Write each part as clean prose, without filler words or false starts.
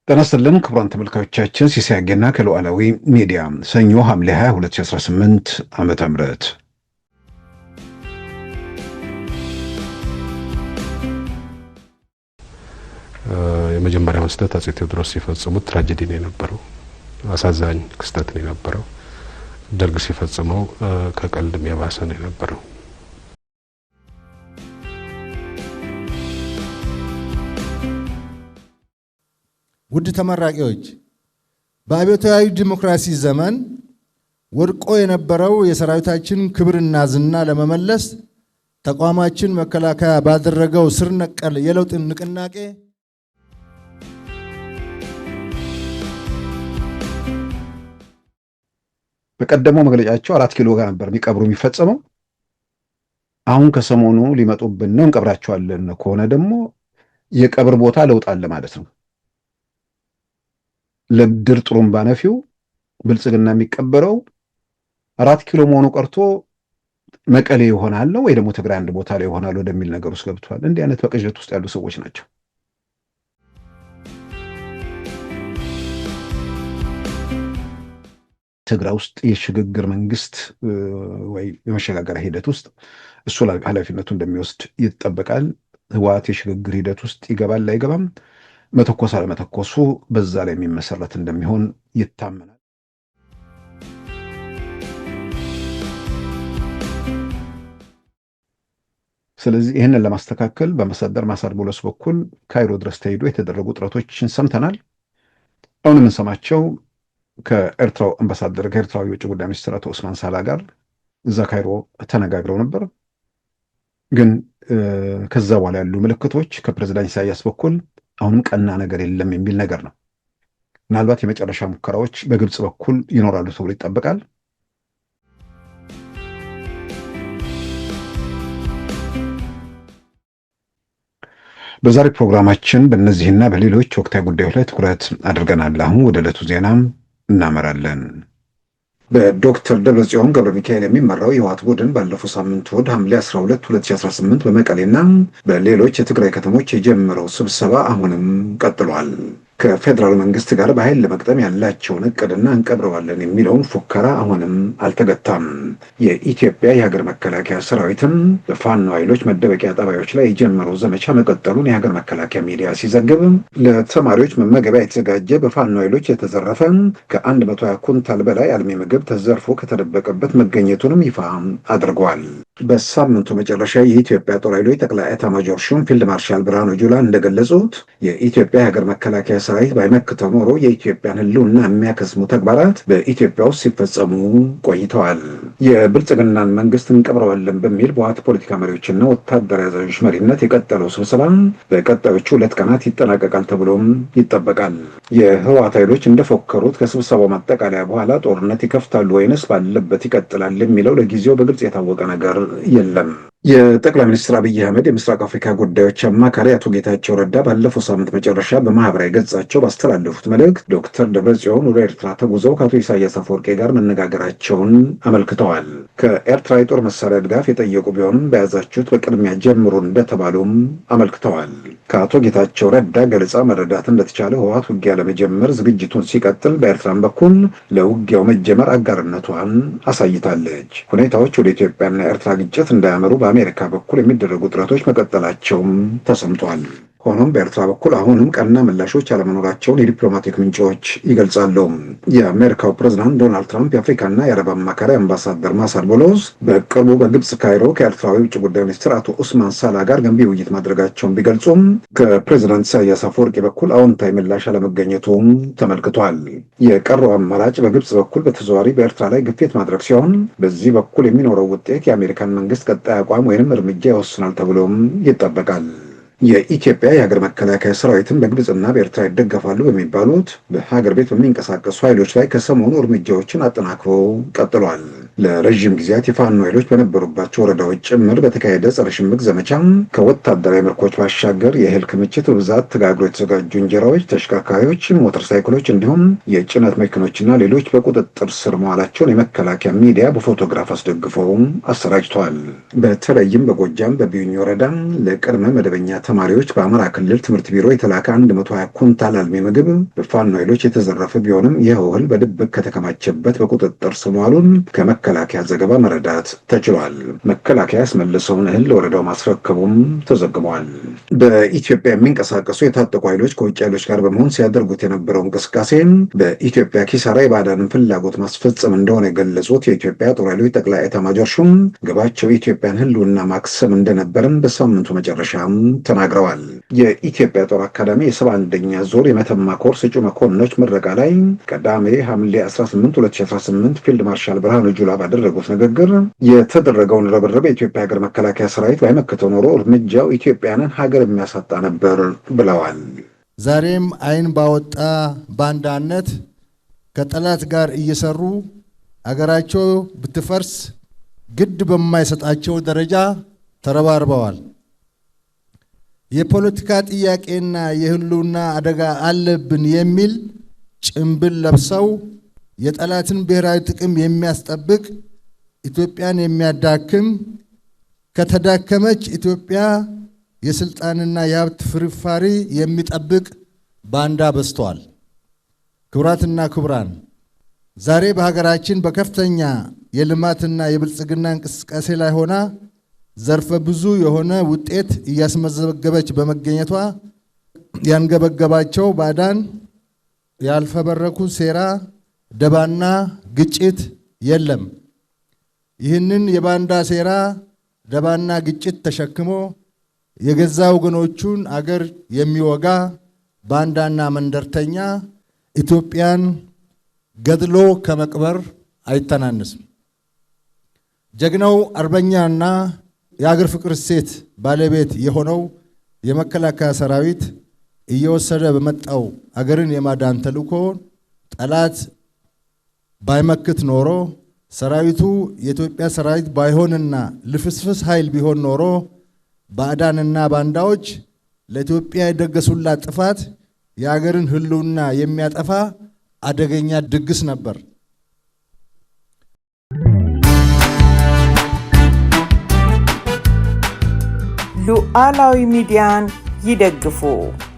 ጤና ይስጥልን ክቡራን ተመልካቾቻችን፣ ሲሳይ አጌና ከሉዓላዊ ሚዲያ ሰኞ ሐምሌ 20 2018 ዓመተ ምህረት የመጀመሪያው ስህተት አፄ ቴዎድሮስ ሲፈጽሙት ትራጀዲ ነው የነበረው። አሳዛኝ ክስተት ነው የነበረው። ደርግ ሲፈጽመው ከቀልድም የባሰ ነው የነበረው። ውድ ተመራቂዎች፣ በአብዮታዊ ዲሞክራሲ ዘመን ወድቆ የነበረው የሰራዊታችን ክብርና ዝና ለመመለስ ተቋማችን መከላከያ ባደረገው ስር ነቀል የለውጥ ንቅናቄ በቀደመው መግለጫቸው 4 ኪሎ ጋር ነበር የሚቀብሩ የሚፈጸመው። አሁን ከሰሞኑ ሊመጡብን ነው እንቀብራቸዋለን ከሆነ ደግሞ የቀብር ቦታ ለውጥ አለ ማለት ነው። ለብድር ጥሩምባ ነፊው ብልጽግና የሚቀበረው 4 ኪሎ መሆኑ ቀርቶ መቀሌ ይሆናል ወይ ደግሞ ትግራይ አንድ ቦታ ላይ ይሆናል ወደሚል ነገር ውስጥ ገብቷል። እንዲህ አይነት በቅዠት ውስጥ ያሉ ሰዎች ናቸው። ትግራይ ውስጥ የሽግግር መንግስት ወይ የመሸጋገሪያ ሂደት ውስጥ እሱ ኃላፊነቱ እንደሚወስድ ይጠበቃል። ህወሓት የሽግግር ሂደት ውስጥ ይገባል አይገባም፣ መተኮስ አለመተኮሱ በዛ ላይ የሚመሰረት እንደሚሆን ይታመናል። ስለዚህ ይህንን ለማስተካከል በአምባሳደር ማሳድ ቦለስ በኩል ካይሮ ድረስ ተሄዶ የተደረጉ ጥረቶችን ሰምተናል። አሁን የምንሰማቸው ከኤርትራው አምባሳደር ከኤርትራው የውጭ ጉዳይ ሚኒስትር አቶ ኡስማን ሳላ ጋር እዛ ካይሮ ተነጋግረው ነበር። ግን ከዛ በኋላ ያሉ ምልክቶች ከፕሬዝዳንት ኢሳያስ በኩል አሁንም ቀና ነገር የለም የሚል ነገር ነው። ምናልባት የመጨረሻ ሙከራዎች በግብጽ በኩል ይኖራሉ ተብሎ ይጠበቃል። በዛሬ ፕሮግራማችን በእነዚህና በሌሎች ወቅታዊ ጉዳዮች ላይ ትኩረት አድርገናል። አሁን ወደ ዕለቱ ዜናም እናመራለን። በዶክተር ደብረጽዮን ገብረ ሚካኤል የሚመራው የህወሓት ቡድን ባለፈው ሳምንት እሑድ ሐምሌ 12 2018 በመቀሌና በሌሎች የትግራይ ከተሞች የጀመረው ስብሰባ አሁንም ቀጥሏል። ከፌዴራል መንግስት ጋር በኃይል ለመቅጠም ያላቸውን እቅድና እንቀብረዋለን የሚለውን ፉከራ አሁንም አልተገታም። የኢትዮጵያ የሀገር መከላከያ ሰራዊትም በፋኖ ኃይሎች መደበቂያ ጣቢያዎች ላይ የጀመረው ዘመቻ መቀጠሉን የሀገር መከላከያ ሚዲያ ሲዘግብ፣ ለተማሪዎች መመገቢያ የተዘጋጀ በፋኖ ኃይሎች የተዘረፈ ከ120 ኩንታል በላይ አልሚ ምግብ ተዘርፎ ከተደበቀበት መገኘቱንም ይፋ አድርጓል። በሳምንቱ መጨረሻ የኢትዮጵያ ጦር ኃይሎች ጠቅላይ ኤታማዦር ሹም ፊልድ ማርሻል ብርሃኑ ጁላ እንደገለጹት የኢትዮጵያ የሀገር መከላከያ ሰራዊት ባይመክተው ኖሮ የኢትዮጵያን ሕልውና የሚያከስሙ ተግባራት በኢትዮጵያ ውስጥ ሲፈጸሙ ቆይተዋል። የብልጽግናን መንግስት እንቀብረዋለን በሚል በህወሓት ፖለቲካ መሪዎችና ወታደራዊ አዛዦች መሪነት የቀጠለው ስብሰባ በቀጣዮቹ 2 ቀናት ይጠናቀቃል ተብሎም ይጠበቃል። የህወሓት ኃይሎች እንደፎከሩት ከስብሰባው ማጠቃለያ በኋላ ጦርነት ይከፍታሉ ወይንስ ባለበት ይቀጥላል የሚለው ለጊዜው በግልጽ የታወቀ ነገር የለም። የጠቅላይ ሚኒስትር አብይ አህመድ የምስራቅ አፍሪካ ጉዳዮች አማካሪ አቶ ጌታቸው ረዳ ባለፈው ሳምንት መጨረሻ በማህበራዊ ገጻቸው ባስተላለፉት መልእክት ዶክተር ደብረጽዮን ወደ ኤርትራ ተጉዘው ከአቶ ኢሳያስ አፈወርቂ ጋር መነጋገራቸውን አመልክተዋል። ከኤርትራ የጦር መሳሪያ ድጋፍ የጠየቁ ቢሆንም በያዛችሁት በቅድሚያ ጀምሩ እንደተባሉም አመልክተዋል። ከአቶ ጌታቸው ረዳ ገለጻ መረዳት እንደተቻለ ህወሓት ውጊያ ለመጀመር ዝግጅቱን ሲቀጥል፣ በኤርትራም በኩል ለውጊያው መጀመር አጋርነቷን አሳይታለች። ሁኔታዎች ወደ ኢትዮጵያና ኤርትራ ግጭት እንዳያመሩ በአሜሪካ በኩል የሚደረጉ ጥረቶች መቀጠላቸውም ተሰምቷል። ሆኖም በኤርትራ በኩል አሁንም ቀና ምላሾች አለመኖራቸውን የዲፕሎማቲክ ምንጮች ይገልጻሉ። የአሜሪካው ፕሬዝዳንት ዶናልድ ትራምፕ የአፍሪካና የአረብ አማካሪ አምባሳደር ማሳድ ቦሎስ በቅርቡ በግብጽ ካይሮ ከኤርትራዊ ውጭ ጉዳይ ሚኒስትር አቶ ኡስማን ሳላ ጋር ገንቢ ውይይት ማድረጋቸውን ቢገልጹም ከፕሬዝዳንት ኢሳያስ አፈወርቂ በኩል አዎንታዊ ምላሽ አለመገኘቱም ተመልክቷል። የቀረው አማራጭ በግብጽ በኩል በተዘዋዋሪ በኤርትራ ላይ ግፊት ማድረግ ሲሆን፣ በዚህ በኩል የሚኖረው ውጤት የአሜሪካን መንግስት ቀጣይ አቋም ወይንም እርምጃ ይወስናል ተብሎም ይጠበቃል። የኢትዮጵያ የሀገር መከላከያ ሰራዊትን በግብጽና በኤርትራ ይደገፋሉ በሚባሉት በሀገር ቤት በሚንቀሳቀሱ ኃይሎች ላይ ከሰሞኑ እርምጃዎችን አጠናክሮ ቀጥሏል። ለረዥም ጊዜያት የፋኖ ኃይሎች በነበሩባቸው ወረዳዎች ጭምር በተካሄደ ጸረ ሽምቅ ዘመቻ ከወታደራዊ ምርኮች ባሻገር የእህል ክምችት ብዛት፣ ተጋግሮ የተዘጋጁ እንጀራዎች፣ ተሽከርካሪዎች፣ ሞተር ሳይክሎች እንዲሁም የጭነት መኪኖችና ሌሎች በቁጥጥር ስር መዋላቸውን የመከላከያ ሚዲያ በፎቶግራፍ አስደግፈው አሰራጭተዋል። በተለይም በጎጃም በቢዩኝ ወረዳ ለቅድመ መደበኛ ተማሪዎች በአማራ ክልል ትምህርት ቢሮ የተላከ 120 ኩንታል አልሚ ምግብ በፋኖ ኃይሎች የተዘረፈ ቢሆንም ይህ እህል በድብቅ ከተከማቸበት በቁጥጥር ስር መዋሉን ከመከላከያ ዘገባ መረዳት ተችሏል። መከላከያ ያስመለሰውን እህል ለወረዳው ማስረከቡም ተዘግቧል። በኢትዮጵያ የሚንቀሳቀሱ የታጠቁ ኃይሎች ከውጭ ኃይሎች ጋር በመሆን ሲያደርጉት የነበረው እንቅስቃሴ በኢትዮጵያ ኪሳራ የባዕዳንን ፍላጎት ማስፈጸም እንደሆነ የገለጹት የኢትዮጵያ ጦር ኃይሎች ጠቅላይ ኤታማዦር ሹም ግባቸው የኢትዮጵያን ሕልውና ማክሰም እንደነበርም በሳምንቱ መጨረሻም ተናግረዋል። የኢትዮጵያ ጦር አካዳሚ የ71ኛ ዙር የመተማ ኮርስ እጩ መኮንኖች ምረቃ ላይ ቅዳሜ ሐምሌ 18 2018 ፊልድ ማርሻል ብርሃኑ ጁላ ባደረጉት ንግግር የተደረገውን ርብርብ የኢትዮጵያ ሀገር መከላከያ ሰራዊት ባይመክተው ኖሮ እርምጃው ኢትዮጵያንን ሀገር የሚያሳጣ ነበር ብለዋል። ዛሬም ዓይን ባወጣ ባንዳነት ከጠላት ጋር እየሰሩ አገራቸው ብትፈርስ ግድ በማይሰጣቸው ደረጃ ተረባርበዋል። የፖለቲካ ጥያቄና የህልውና አደጋ አለብን የሚል ጭምብል ለብሰው የጠላትን ብሔራዊ ጥቅም የሚያስጠብቅ ኢትዮጵያን የሚያዳክም ከተዳከመች ኢትዮጵያ የስልጣንና የሀብት ፍርፋሪ የሚጠብቅ ባንዳ በዝተዋል። ክቡራትና ክቡራን፣ ዛሬ በሀገራችን በከፍተኛ የልማትና የብልጽግና እንቅስቃሴ ላይ ሆና ዘርፈ ብዙ የሆነ ውጤት እያስመዘገበች በመገኘቷ ያንገበገባቸው ባዕዳን ያልፈበረኩ ሴራ፣ ደባና ግጭት የለም። ይህንን የባንዳ ሴራ፣ ደባና ግጭት ተሸክሞ የገዛ ወገኖቹን አገር የሚወጋ ባንዳና መንደርተኛ ኢትዮጵያን ገድሎ ከመቅበር አይተናነስም። ጀግናው አርበኛና የአገር ፍቅር እሴት ባለቤት የሆነው የመከላከያ ሰራዊት እየወሰደ በመጣው አገርን የማዳን ተልዕኮ ጠላት ባይመክት ኖሮ ሰራዊቱ የኢትዮጵያ ሰራዊት ባይሆንና ልፍስፍስ ኃይል ቢሆን ኖሮ ባዕዳንና ባንዳዎች ለኢትዮጵያ የደገሱላት ጥፋት የአገርን ሕልውና የሚያጠፋ አደገኛ ድግስ ነበር። ሉዓላዊ ሚዲያን ይደግፉ።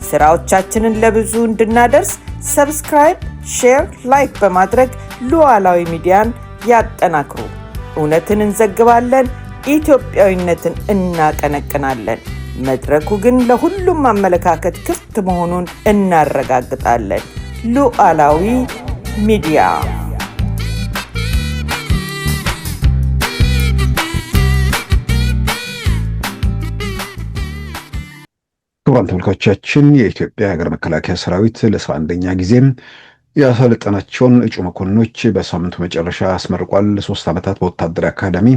ስራዎቻችንን ለብዙ እንድናደርስ ሰብስክራይብ፣ ሼር፣ ላይክ በማድረግ ሉዓላዊ ሚዲያን ያጠናክሩ። እውነትን እንዘግባለን፣ ኢትዮጵያዊነትን እናቀነቅናለን። መድረኩ ግን ለሁሉም አመለካከት ክፍት መሆኑን እናረጋግጣለን። ሉዓላዊ ሚዲያ። ክቡራን ተመልካቾቻችን የኢትዮጵያ ሀገር መከላከያ ሰራዊት ለ71ኛ ጊዜም ያሰለጠናቸውን እጩ መኮንኖች በሳምንቱ መጨረሻ አስመርቋል። 3 ዓመታት በወታደራዊ አካዳሚ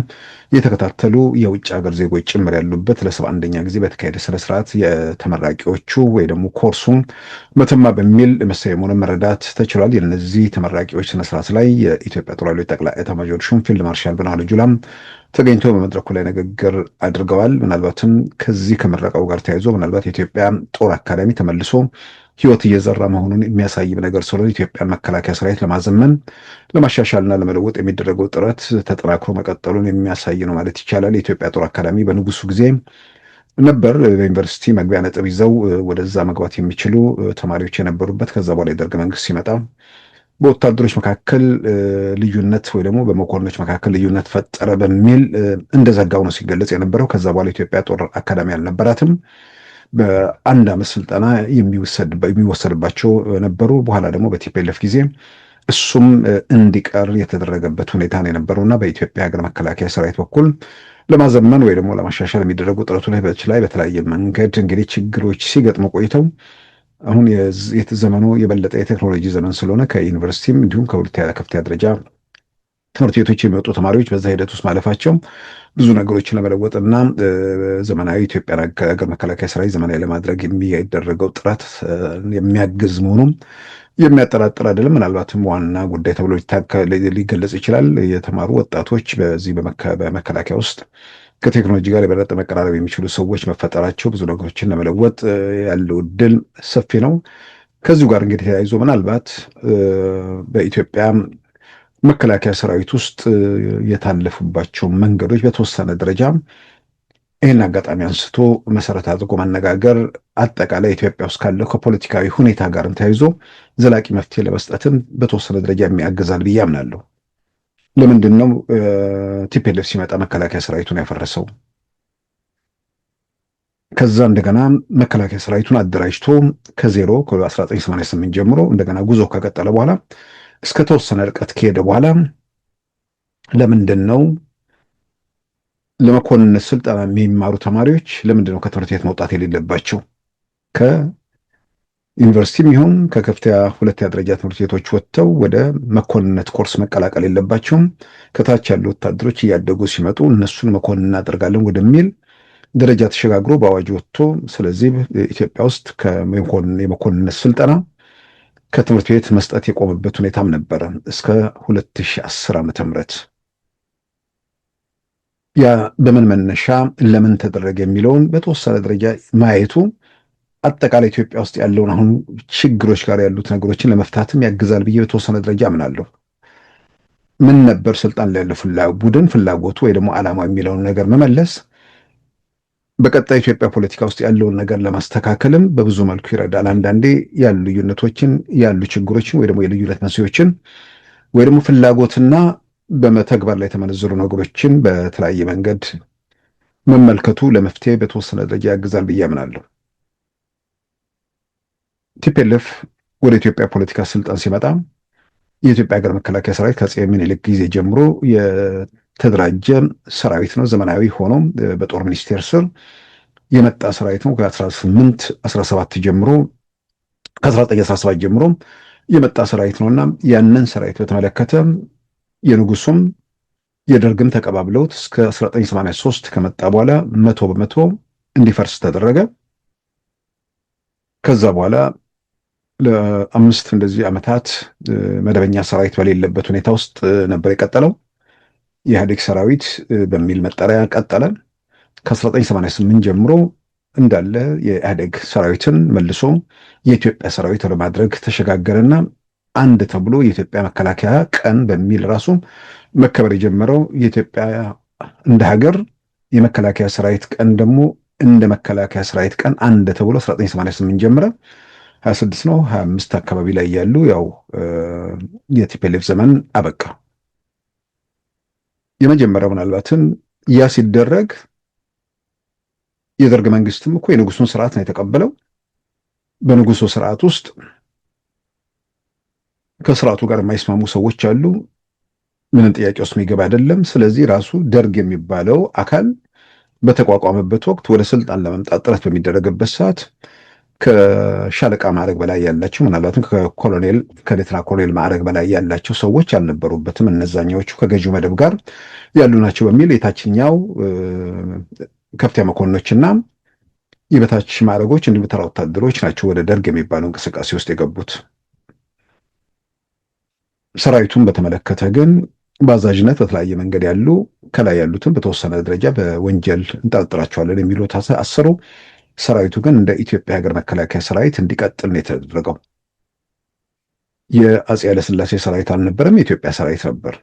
የተከታተሉ የውጭ ሀገር ዜጎች ጭምር ያሉበት ለ71ኛ ጊዜ በተካሄደ ስነስርዓት የተመራቂዎቹ ወይ ደግሞ ኮርሱ መተማ በሚል መሰየሙን መረዳት ተችሏል። የእነዚህ ተመራቂዎች ስነስርዓት ላይ የኢትዮጵያ ጦር ኃይሎች ጠቅላይ ኤታማዦር ሹም ፊልድ ማርሻል ብርሃኑ ጁላም ተገኝቶ በመድረኩ ላይ ንግግር አድርገዋል። ምናልባትም ከዚህ ከምረቃው ጋር ተያይዞ ምናልባት የኢትዮጵያ ጦር አካዳሚ ተመልሶ ህይወት እየዘራ መሆኑን የሚያሳይም ነገር ስለሆነ ኢትዮጵያን መከላከያ ሰራዊት ለማዘመን ለማሻሻልና ለመለወጥ የሚደረገው ጥረት ተጠናክሮ መቀጠሉን የሚያሳይ ነው ማለት ይቻላል። የኢትዮጵያ ጦር አካዳሚ በንጉሱ ጊዜ ነበር በዩኒቨርሲቲ መግቢያ ነጥብ ይዘው ወደዛ መግባት የሚችሉ ተማሪዎች የነበሩበት። ከዛ በኋላ የደርግ መንግስት ሲመጣ በወታደሮች መካከል ልዩነት ወይ ደግሞ በመኮንኖች መካከል ልዩነት ፈጠረ በሚል እንደዘጋው ነው ሲገለጽ የነበረው። ከዛ በኋላ ኢትዮጵያ ጦር አካዳሚ አልነበራትም። በአንድ ዓመት ስልጠና የሚወሰድባቸው ነበሩ። በኋላ ደግሞ በቲፒኤልኤፍ ጊዜ እሱም እንዲቀር የተደረገበት ሁኔታ ነው የነበረውና በኢትዮጵያ ሀገር መከላከያ ሰራዊት በኩል ለማዘመን ወይ ደግሞ ለማሻሻል የሚደረጉ ጥረቱ ላይ በተለያየ መንገድ እንግዲህ ችግሮች ሲገጥሙ ቆይተው አሁን ዘመኑ የበለጠ የቴክኖሎጂ ዘመን ስለሆነ ከዩኒቨርሲቲም እንዲሁም ከፍተኛ ደረጃ ትምህርት ቤቶች የሚወጡ ተማሪዎች በዛ ሂደት ውስጥ ማለፋቸው ብዙ ነገሮችን ለመለወጥና ዘመናዊ ኢትዮጵያ ሀገር መከላከያ ሰራዊት ዘመናዊ ለማድረግ የሚደረገው ጥረት የሚያግዝ መሆኑን የሚያጠራጥር አይደለም። ምናልባትም ዋና ጉዳይ ተብሎ ሊገለጽ ይችላል። የተማሩ ወጣቶች በዚህ በመከላከያ ውስጥ ከቴክኖሎጂ ጋር የበለጠ መቀራረብ የሚችሉ ሰዎች መፈጠራቸው ብዙ ነገሮችን ለመለወጥ ያለው እድል ሰፊ ነው። ከዚሁ ጋር እንግዲህ ተያይዞ ምናልባት በኢትዮጵያ መከላከያ ሰራዊት ውስጥ የታለፉባቸው መንገዶች በተወሰነ ደረጃ ይህን አጋጣሚ አንስቶ መሰረት አድርጎ መነጋገር አጠቃላይ ኢትዮጵያ ውስጥ ካለው ከፖለቲካዊ ሁኔታ ጋርም ተያይዞ ዘላቂ መፍትሄ ለመስጠትም በተወሰነ ደረጃ የሚያግዛል ብዬ አምናለሁ። ለምንድን ነው ቲፒኤልኤፍ ሲመጣ መከላከያ ሰራዊቱን ያፈረሰው? ከዛ እንደገና መከላከያ ሰራዊቱን አደራጅቶ ከዜሮ ከ1988 ጀምሮ እንደገና ጉዞ ከቀጠለ በኋላ እስከ ተወሰነ ርቀት ከሄደ በኋላ ለምንድን ነው ለመኮንነት ስልጠና የሚማሩ ተማሪዎች ለምንድን ነው ከትምህርት ቤት መውጣት የሌለባቸው? ከዩኒቨርሲቲም ይሁን ከከፍተኛ ሁለተኛ ደረጃ ትምህርት ቤቶች ወጥተው ወደ መኮንነት ኮርስ መቀላቀል የለባቸውም? ከታች ያሉ ወታደሮች እያደጉ ሲመጡ እነሱን መኮንን እናደርጋለን ወደሚል ደረጃ ተሸጋግሮ በአዋጅ ወጥቶ፣ ስለዚህ ኢትዮጵያ ውስጥ የመኮንነት ስልጠና ከትምህርት ቤት መስጠት የቆመበት ሁኔታም ነበረ እስከ 2010 ዓ.ም። ያ በምን መነሻ ለምን ተደረገ የሚለውን በተወሰነ ደረጃ ማየቱ አጠቃላይ ኢትዮጵያ ውስጥ ያለውን አሁን ችግሮች ጋር ያሉት ነገሮችን ለመፍታትም ያግዛል ብዬ በተወሰነ ደረጃ አምናለሁ። ምን ነበር ስልጣን ላይ ያለው ቡድን ፍላጎቱ ወይ ደግሞ ዓላማው የሚለውን ነገር መመለስ በቀጣይ ኢትዮጵያ ፖለቲካ ውስጥ ያለውን ነገር ለማስተካከልም በብዙ መልኩ ይረዳል። አንዳንዴ ያሉ ልዩነቶችን ያሉ ችግሮችን ወይ ደግሞ የልዩነት መንስኤዎችን ወይ ደግሞ ፍላጎትና በመተግበር ላይ የተመነዘሩ ነገሮችን በተለያየ መንገድ መመልከቱ ለመፍትሄ በተወሰነ ደረጃ ያግዛል ብዬ አምናለሁ። ቲፒኤልኤፍ ወደ ኢትዮጵያ ፖለቲካ ስልጣን ሲመጣ የኢትዮጵያ ሀገር መከላከያ ሰራዊት ከአፄ ምኒልክ ጊዜ ጀምሮ የተደራጀ ሰራዊት ነው። ዘመናዊ ሆኖ በጦር ሚኒስቴር ስር የመጣ ሰራዊት ነው። ከ1917 ጀምሮ የመጣ ሰራዊት ነውና ያንን ሰራዊት በተመለከተ የንጉሱም የደርግም ተቀባብለውት እስከ 1983 ከመጣ በኋላ 100% እንዲፈርስ ተደረገ። ከዛ በኋላ ለአምስት እንደዚህ ዓመታት መደበኛ ሰራዊት በሌለበት ሁኔታ ውስጥ ነበር የቀጠለው። የኢህአዴግ ሰራዊት በሚል መጠሪያ ቀጠለ። ከ1988 ጀምሮ እንዳለ የኢህአዴግ ሰራዊትን መልሶ የኢትዮጵያ ሰራዊት ለማድረግ ተሸጋገረና አንድ ተብሎ የኢትዮጵያ መከላከያ ቀን በሚል ራሱ መከበር የጀመረው የኢትዮጵያ እንደ ሀገር የመከላከያ ሰራዊት ቀን ደግሞ እንደ መከላከያ ሰራዊት ቀን አንድ ተብሎ 1988 ጀምረ 26 ነው 25 አካባቢ ላይ ያሉ ያው የቲፒኤልኤፍ ዘመን አበቃ። የመጀመሪያው ምናልባትም ያ ሲደረግ የደርግ መንግስትም እኮ የንጉሱን ስርዓት ነው የተቀበለው። በንጉሱ ስርዓት ውስጥ ከስርዓቱ ጋር የማይስማሙ ሰዎች አሉ። ምንም ጥያቄ ውስጥ የሚገባ አይደለም። ስለዚህ ራሱ ደርግ የሚባለው አካል በተቋቋመበት ወቅት ወደ ስልጣን ለመምጣት ጥረት በሚደረግበት ሰዓት ከሻለቃ ማዕረግ በላይ ያላቸው ምናልባትም ከሌተና ኮሎኔል ማዕረግ በላይ ያላቸው ሰዎች አልነበሩበትም። እነዛኛዎቹ ከገዢው መደብ ጋር ያሉ ናቸው በሚል የታችኛው ከፍተኛ መኮንኖችና የበታች ማዕረጎች እንዲሁም ተራ ወታደሮች ናቸው ወደ ደርግ የሚባለው እንቅስቃሴ ውስጥ የገቡት። ሰራዊቱን በተመለከተ ግን በአዛዥነት በተለያየ መንገድ ያሉ ከላይ ያሉትን በተወሰነ ደረጃ በወንጀል እንጠረጥራቸዋለን የሚሉት አሰሩ። ሰራዊቱ ግን እንደ ኢትዮጵያ ሀገር መከላከያ ሰራዊት እንዲቀጥል ነው የተደረገው። የአፄ ኃይለሥላሴ ሰራዊት አልነበረም፣ የኢትዮጵያ ሰራዊት ነበር።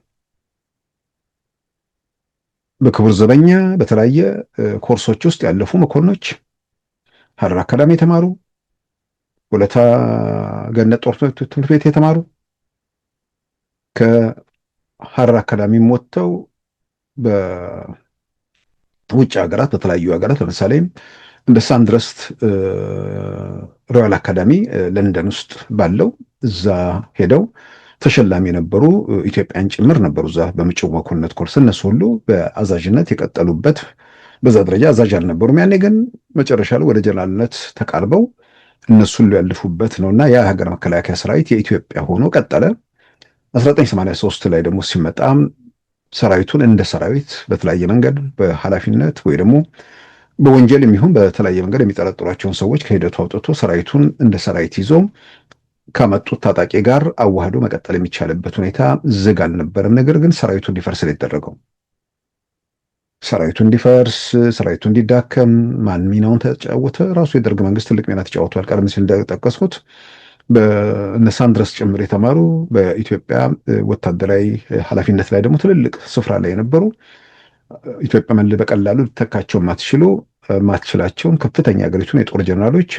በክቡር ዘበኛ በተለያየ ኮርሶች ውስጥ ያለፉ መኮንኖች ሐረር አካዳሚ የተማሩ፣ ወለታ ገነት ጦር ትምህርት ቤት የተማሩ ከሐረር አካዳሚም ወጥተው በውጭ ሀገራት በተለያዩ ሀገራት ለምሳሌ እንደ ሳንድረስት ሮያል አካዳሚ ለንደን ውስጥ ባለው እዛ ሄደው ተሸላሚ የነበሩ ኢትዮጵያን ጭምር ነበሩ። እዛ በምጭው መኮንነት ኮርስ እነሱ ሁሉ በአዛዥነት የቀጠሉበት በዛ ደረጃ አዛዥ አልነበሩም። ያኔ ግን መጨረሻ ላይ ወደ ጀነራልነት ተቃርበው እነሱ ሁሉ ያለፉበት ነውና ያ ሀገር መከላከያ ሰራዊት የኢትዮጵያ ሆኖ ቀጠለ። 1983 ላይ ደግሞ ሲመጣ ሰራዊቱን እንደ ሰራዊት በተለያየ መንገድ በኃላፊነት ወይ ደግሞ በወንጀል የሚሆን በተለያየ መንገድ የሚጠረጥሯቸውን ሰዎች ከሂደቱ አውጥቶ ሰራዊቱን እንደ ሰራዊት ይዞ ከመጡት ታጣቂ ጋር አዋህዶ መቀጠል የሚቻልበት ሁኔታ ዝግ አልነበረም። ነገር ግን ሰራዊቱ እንዲፈርስ ነው የተደረገው። ሰራዊቱ እንዲፈርስ፣ ሰራዊቱ እንዲዳከም ማን ሚናውን ተጫወተ? ራሱ የደርግ መንግስት ትልቅ ሚና ተጫውቷል። ቀደም ሲል እንደጠቀስኩት በእነሳን ድረስ ጭምር የተማሩ በኢትዮጵያ ወታደራዊ ኃላፊነት ላይ ደግሞ ትልልቅ ስፍራ ላይ የነበሩ ኢትዮጵያ በቀላሉ ልተካቸው ማትችላቸውን ከፍተኛ ሀገሪቱን የጦር ጀነራሎች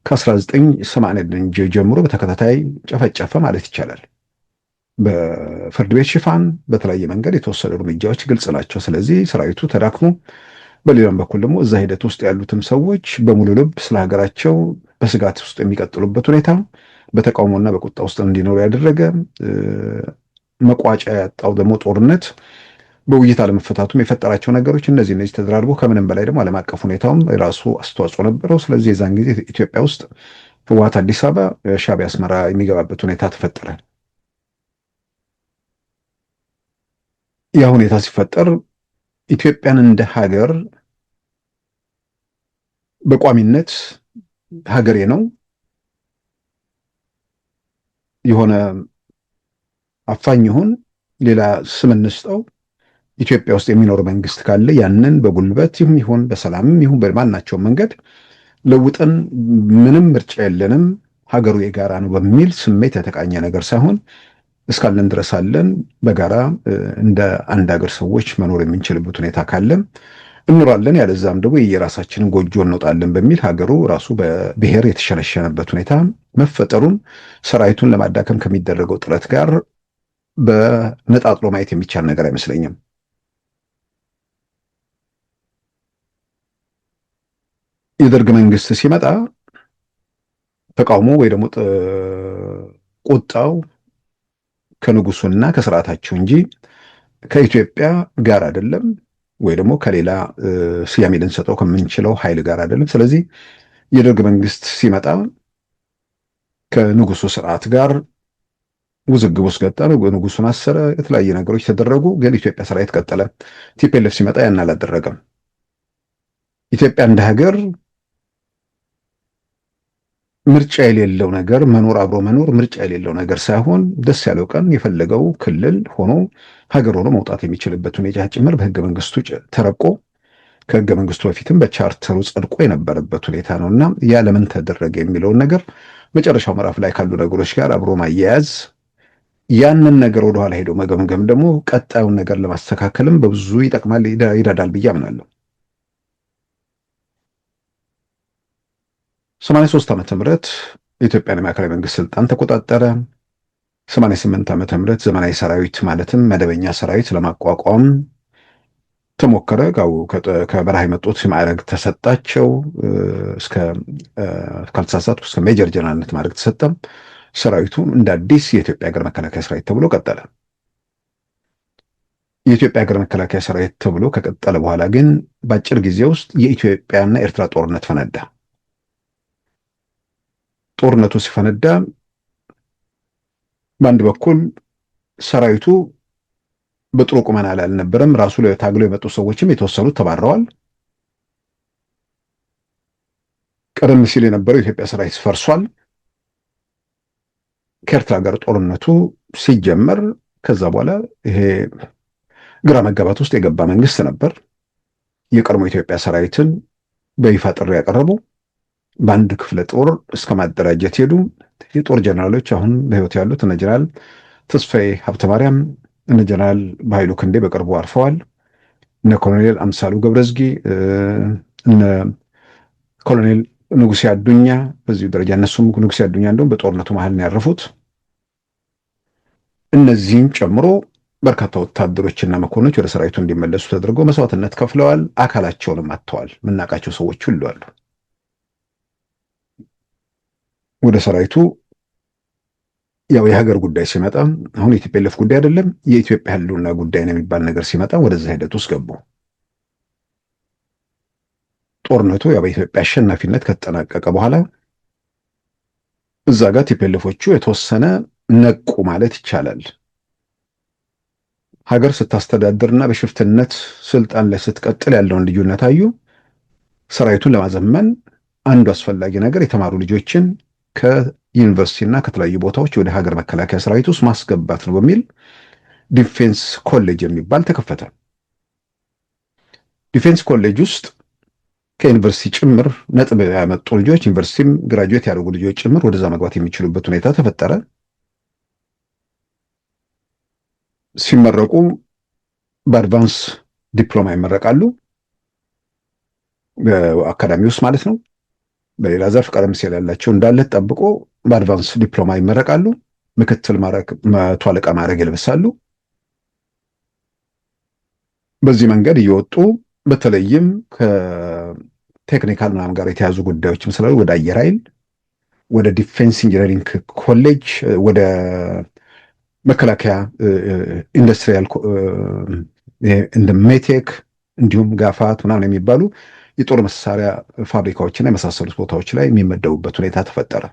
ከ1980 ጀምሮ በተከታታይ ጨፈጨፈ ማለት ይቻላል። በፍርድ ቤት ሽፋን በተለያየ መንገድ የተወሰዱ እርምጃዎች ግልጽ ናቸው። ስለዚህ ሰራዊቱ ተዳክሞ፣ በሌላም በኩል ደግሞ እዛ ሂደት ውስጥ ያሉትም ሰዎች በሙሉ ልብ ስለ ሀገራቸው በስጋት ውስጥ የሚቀጥሉበት ሁኔታ በተቃውሞና በቁጣ ውስጥ እንዲኖሩ ያደረገ መቋጫ ያጣው ደግሞ ጦርነት በውይይት አለመፈታቱም የፈጠራቸው ነገሮች እነዚህ ተደራርቦ ከምንም በላይ ደግሞ ዓለም አቀፍ ሁኔታውም የራሱ አስተዋጽኦ ነበረው። ስለዚህ የዛን ጊዜ ኢትዮጵያ ውስጥ ህወሓት አዲስ አበባ፣ ሻዕቢያ አስመራ የሚገባበት ሁኔታ ተፈጠረ። ያ ሁኔታ ሲፈጠር ኢትዮጵያን እንደ ሀገር በቋሚነት ሀገሬ ነው የሆነ አፋኝ ይሁን ሌላ ስም እንስጠው ኢትዮጵያ ውስጥ የሚኖር መንግስት ካለ ያንን በጉልበት ይሁን በሰላምም ይሁን በማናቸውም መንገድ ለውጠን ምንም ምርጫ የለንም ሀገሩ የጋራ ነው በሚል ስሜት የተቃኘ ነገር ሳይሆን እስካለን ድረስ አለን በጋራ እንደ አንድ ሀገር ሰዎች መኖር የምንችልበት ሁኔታ ካለ እንኖራለን፣ ያለዛም ደግሞ የራሳችንን ጎጆ እንወጣለን በሚል ሀገሩ ራሱ በብሔር የተሸነሸነበት ሁኔታ መፈጠሩን ሰራዊቱን ለማዳከም ከሚደረገው ጥረት ጋር በነጣጥሎ ማየት የሚቻል ነገር አይመስለኝም። የደርግ መንግስት ሲመጣ ተቃውሞ ወይ ደግሞ ቁጣው ከንጉሱና ከስርዓታቸው እንጂ ከኢትዮጵያ ጋር አይደለም፣ ወይ ደግሞ ከሌላ ስያሜ ልንሰጠው ከምንችለው ኃይል ጋር አይደለም። ስለዚህ የደርግ መንግስት ሲመጣ ከንጉሱ ስርዓት ጋር ውዝግብ ውስጥ ገባ። ንጉሱን አሰረ፣ የተለያየ ነገሮች ተደረጉ። ግን ኢትዮጵያ ሰራዊት ቀጠለ። ቲፒኤልኤፍ ሲመጣ ያን አላደረገም። ኢትዮጵያ እንደ ሀገር ምርጫ የሌለው ነገር መኖር አብሮ መኖር ምርጫ የሌለው ነገር ሳይሆን ደስ ያለው ቀን የፈለገው ክልል ሆኖ ሀገር ሆኖ መውጣት የሚችልበት ሁኔታ ጭምር በህገ መንግስቱ ተረቆ ከህገ መንግስቱ በፊትም በቻርተሩ ጸድቆ የነበረበት ሁኔታ ነውና ያ ለምን ተደረገ የሚለውን ነገር መጨረሻው ምዕራፍ ላይ ካሉ ነገሮች ጋር አብሮ ማያያዝ ያንን ነገር ወደኋላ ሄዶ መገምገም ደግሞ ቀጣዩን ነገር ለማስተካከልም በብዙ ይጠቅማል፣ ይረዳል ብዬ አምናለሁ። 83 ዓመተ ምህረት የኢትዮጵያን ማዕከላዊ መንግስት ስልጣን ተቆጣጠረ። 88 ዓመተ ምህረት ዘመናዊ ሰራዊት ማለትም መደበኛ ሰራዊት ለማቋቋም ተሞከረ። ከበረሃ የመጡት ማዕረግ ተሰጣቸው። እስከ ካልተሳሳትኩ እስከ ሜጀር ጀነራልነት ማዕረግ ተሰጠ። ሰራዊቱ እንደ አዲስ የኢትዮጵያ ሀገር መከላከያ ሰራዊት ተብሎ ቀጠለ። የኢትዮጵያ ሀገር መከላከያ ሰራዊት ተብሎ ከቀጠለ በኋላ ግን በአጭር ጊዜ ውስጥ የኢትዮጵያና ኤርትራ ጦርነት ፈነዳ። ጦርነቱ ሲፈነዳ በአንድ በኩል ሰራዊቱ በጥሩ ቁመና ላይ አልነበረም። ራሱ ታግሎ የመጡ ሰዎችም የተወሰኑት ተባረዋል። ቀደም ሲል የነበረው የኢትዮጵያ ሰራዊት ፈርሷል። ከኤርትራ ጋር ጦርነቱ ሲጀመር ከዛ በኋላ ይሄ ግራ መጋባት ውስጥ የገባ መንግስት ነበር። የቀድሞ ኢትዮጵያ ሰራዊትን በይፋ ጥሪ ያቀረቡ በአንድ ክፍለ ጦር እስከ ማደራጀት ሄዱ። የጦር ጀነራሎች አሁን በህይወት ያሉት እነ ጀነራል ተስፋዬ ሀብተማርያም፣ እነ ጀነራል በኃይሉ ክንዴ በቅርቡ አርፈዋል። እነ ኮሎኔል አምሳሉ ገብረዝጊ፣ እነ ኮሎኔል ንጉሴ አዱኛ በዚሁ ደረጃ እነሱም ንጉሴ አዱኛ እንደውም በጦርነቱ መሀል ነው ያረፉት። እነዚህን ጨምሮ በርካታ ወታደሮችና መኮንኖች ወደ ሰራዊቱ እንዲመለሱ ተደርገው መስዋዕትነት ከፍለዋል። አካላቸውንም አጥተዋል። የምናውቃቸው ሰዎች ሁሉ አሉ። ወደ ሰራዊቱ ያው የሀገር ጉዳይ ሲመጣ አሁን የቲፒኤልኤፍ ጉዳይ አይደለም የኢትዮጵያ ህልውና ጉዳይ ነው የሚባል ነገር ሲመጣ ወደዛ ሂደት ውስጥ ገቡ። ጦርነቱ ያው በኢትዮጵያ አሸናፊነት ከተጠናቀቀ በኋላ እዛ ጋር ቲፒኤልኤፎቹ የተወሰነ ነቁ ማለት ይቻላል። ሀገር ስታስተዳድርና በሽፍትነት ስልጣን ላይ ስትቀጥል ያለውን ልዩነት አዩ። ሰራዊቱን ለማዘመን አንዱ አስፈላጊ ነገር የተማሩ ልጆችን ከዩኒቨርሲቲና ከተለያዩ ቦታዎች ወደ ሀገር መከላከያ ሰራዊት ውስጥ ማስገባት ነው በሚል ዲፌንስ ኮሌጅ የሚባል ተከፈተ። ዲፌንስ ኮሌጅ ውስጥ ከዩኒቨርሲቲ ጭምር ነጥብ ያመጡ ልጆች ዩኒቨርሲቲም ግራጁዌት ያደረጉ ልጆች ጭምር ወደዛ መግባት የሚችሉበት ሁኔታ ተፈጠረ። ሲመረቁ በአድቫንስ ዲፕሎማ ይመረቃሉ፣ በአካዳሚ ውስጥ ማለት ነው። በሌላ ዘርፍ ቀደም ሲል ያላቸው እንዳለ ጠብቆ በአድቫንስ ዲፕሎማ ይመረቃሉ። ምክትል መቶ አለቃ ማዕረግ ይለብሳሉ። በዚህ መንገድ እየወጡ በተለይም ከቴክኒካል ምናምን ጋር የተያዙ ጉዳዮችም ስላሉ ወደ አየር ኃይል፣ ወደ ዲፌንስ ኢንጂነሪንግ ኮሌጅ፣ ወደ መከላከያ ኢንዱስትሪያል እንደ ሜቴክ እንዲሁም ጋፋት ምናምን የሚባሉ የጦር መሳሪያ ፋብሪካዎችና የመሳሰሉት ቦታዎች ላይ የሚመደቡበት ሁኔታ ተፈጠረ።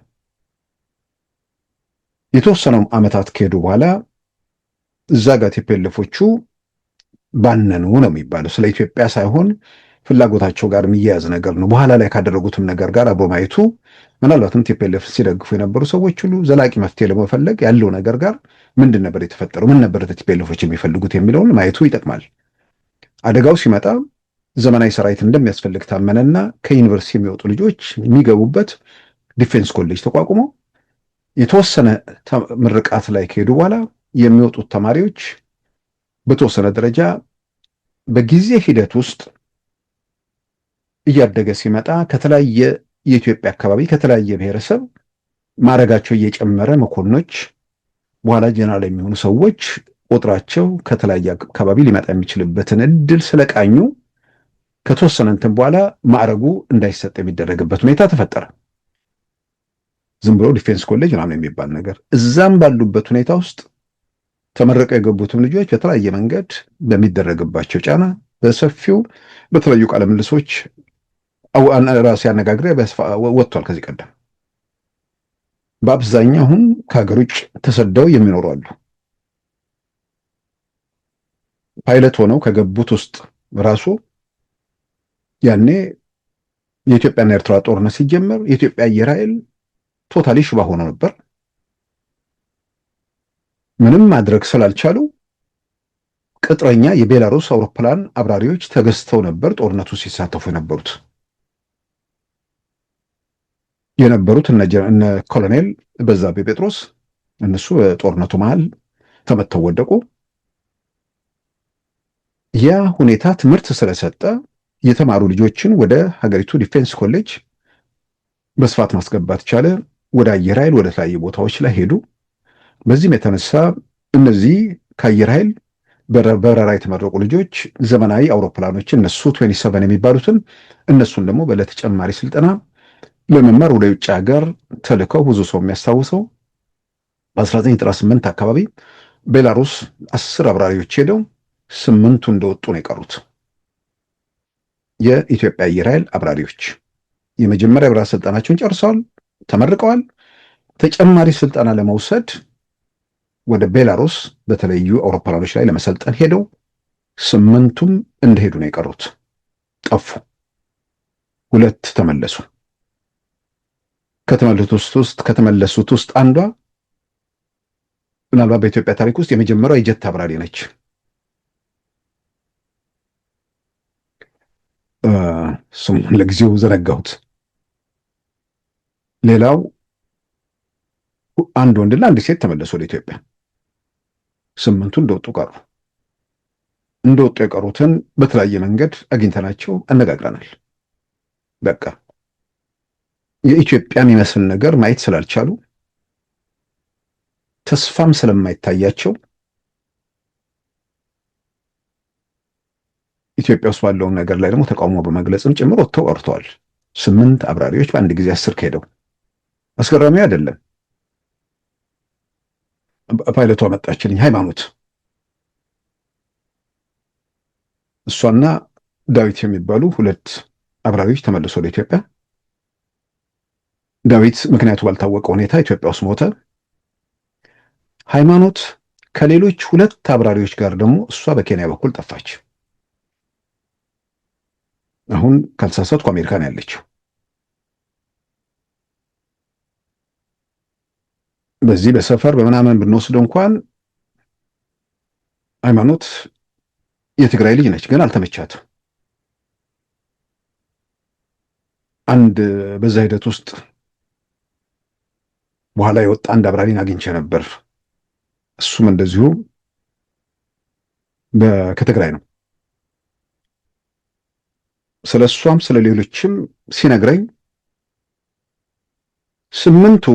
የተወሰኑ ዓመታት ከሄዱ በኋላ እዛ ጋር ቲፒኤልኤፎቹ ባነኑ ነው የሚባለው። ስለ ኢትዮጵያ ሳይሆን ፍላጎታቸው ጋር የሚያያዝ ነገር ነው። በኋላ ላይ ካደረጉትም ነገር ጋር አብሮ ማየቱ ምናልባትም ቲፒኤልኤፍ ሲደግፉ የነበሩ ሰዎች ሁሉ ዘላቂ መፍትሄ ለመፈለግ ያለው ነገር ጋር ምንድን ነበር የተፈጠረው፣ ምን ነበር ቲፒኤልኤፎች የሚፈልጉት የሚለውን ማየቱ ይጠቅማል። አደጋው ሲመጣ ዘመናዊ ሰራዊት እንደሚያስፈልግ ታመነና ከዩኒቨርሲቲ የሚወጡ ልጆች የሚገቡበት ዲፌንስ ኮሌጅ ተቋቁሞ የተወሰነ ምርቃት ላይ ከሄዱ በኋላ የሚወጡት ተማሪዎች በተወሰነ ደረጃ በጊዜ ሂደት ውስጥ እያደገ ሲመጣ ከተለያየ የኢትዮጵያ አካባቢ ከተለያየ ብሔረሰብ ማዕረጋቸው እየጨመረ መኮንኖች፣ በኋላ ጀነራል የሚሆኑ ሰዎች ቁጥራቸው ከተለያየ አካባቢ ሊመጣ የሚችልበትን እድል ስለቃኙ ከተወሰነ እንትን በኋላ ማዕረጉ እንዳይሰጥ የሚደረግበት ሁኔታ ተፈጠረ። ዝም ብሎ ዲፌንስ ኮሌጅ ምናምን የሚባል ነገር እዛም ባሉበት ሁኔታ ውስጥ ተመረቀው የገቡትም ልጆች በተለያየ መንገድ በሚደረግባቸው ጫና በሰፊው በተለያዩ ቃለ ምልልሶች ራሴ አነጋግሬ ወጥቷል። ከዚህ ቀደም በአብዛኛው አሁን ከሀገር ውጭ ተሰደው የሚኖሩ አሉ። ፓይለት ሆነው ከገቡት ውስጥ ራሱ ያኔ የኢትዮጵያና ኤርትራ ጦርነት ሲጀመር የኢትዮጵያ አየር ኃይል ቶታሊ ሽባ ሆኖ ነበር። ምንም ማድረግ ስላልቻሉ ቅጥረኛ የቤላሩስ አውሮፕላን አብራሪዎች ተገዝተው ነበር ጦርነቱ ሲሳተፉ የነበሩት እነ ኮሎኔል በዛብህ ጴጥሮስ እነሱ ጦርነቱ መሃል ተመተው ወደቁ። ያ ሁኔታ ትምህርት ስለሰጠ የተማሩ ልጆችን ወደ ሀገሪቱ ዲፌንስ ኮሌጅ በስፋት ማስገባት ቻለ። ወደ አየር ኃይል ወደ ተለያዩ ቦታዎች ላይ ሄዱ። በዚህም የተነሳ እነዚህ ከአየር ኃይል በበረራ የተመረቁ ልጆች ዘመናዊ አውሮፕላኖችን እነሱ 27 የሚባሉትን እነሱን ደግሞ ለተጨማሪ ስልጠና ለመማር ወደ ውጭ ሀገር ተልከው ብዙ ሰው የሚያስታውሰው በ1998 አካባቢ ቤላሩስ 10 አብራሪዎች ሄደው 8ቱ እንደወጡ ነው የቀሩት። የኢትዮጵያ አየር ኃይል አብራሪዎች የመጀመሪያ ብራ ስልጠናቸውን ጨርሰዋል፣ ተመርቀዋል። ተጨማሪ ስልጠና ለመውሰድ ወደ ቤላሩስ በተለያዩ አውሮፕላኖች ላይ ለመሰልጠን ሄደው 8ቱም እንደሄዱ ነው የቀሩት፣ ጠፉ። 2 ተመለሱ። ከተመለሱት ውስጥ አንዷ ምናልባት በኢትዮጵያ ታሪክ ውስጥ የመጀመሪያው የጀት አብራሪ ነች። ስም ለጊዜው ዘነጋሁት። ሌላው አንድ ወንድና አንድ ሴት ተመለሱ ወደ ኢትዮጵያ። 8ቱ እንደወጡ ቀሩ። እንደወጡ የቀሩትን በተለያየ መንገድ አግኝተናቸው አነጋግረናል። በቃ የኢትዮጵያ የሚመስል ነገር ማየት ስላልቻሉ ተስፋም ስለማይታያቸው ኢትዮጵያ ውስጥ ባለው ነገር ላይ ደግሞ ተቃውሞ በመግለጽም ጭምር ወጥተው ቀርተዋል። 8 አብራሪዎች በአንድ ጊዜ 10 ከሄደው አስገራሚ አይደለም። ፓይለቷ መጣችልኝ፣ ሃይማኖት፣ እሷና ዳዊት የሚባሉ 2 አብራሪዎች ተመልሶ ወደ ኢትዮጵያ። ዳዊት ምክንያቱ ባልታወቀ ሁኔታ ኢትዮጵያ ውስጥ ሞተ። ሃይማኖት ከሌሎች 2 አብራሪዎች ጋር ደግሞ እሷ በኬንያ በኩል ጠፋች። አሁን ካልተሳሳትኩ አሜሪካን ያለችው። በዚህ በሰፈር በምናምን ብንወስደው እንኳን ሃይማኖት የትግራይ ልጅ ነች፣ ግን አልተመቻትም። አንድ በዛ ሂደት ውስጥ በኋላ የወጣ አንድ አብራሪን አግኝቼ ነበር። እሱም እንደዚሁ ከትግራይ ነው። ስለ እሷም ስለ ሌሎችም ሲነግረኝ 8ቱ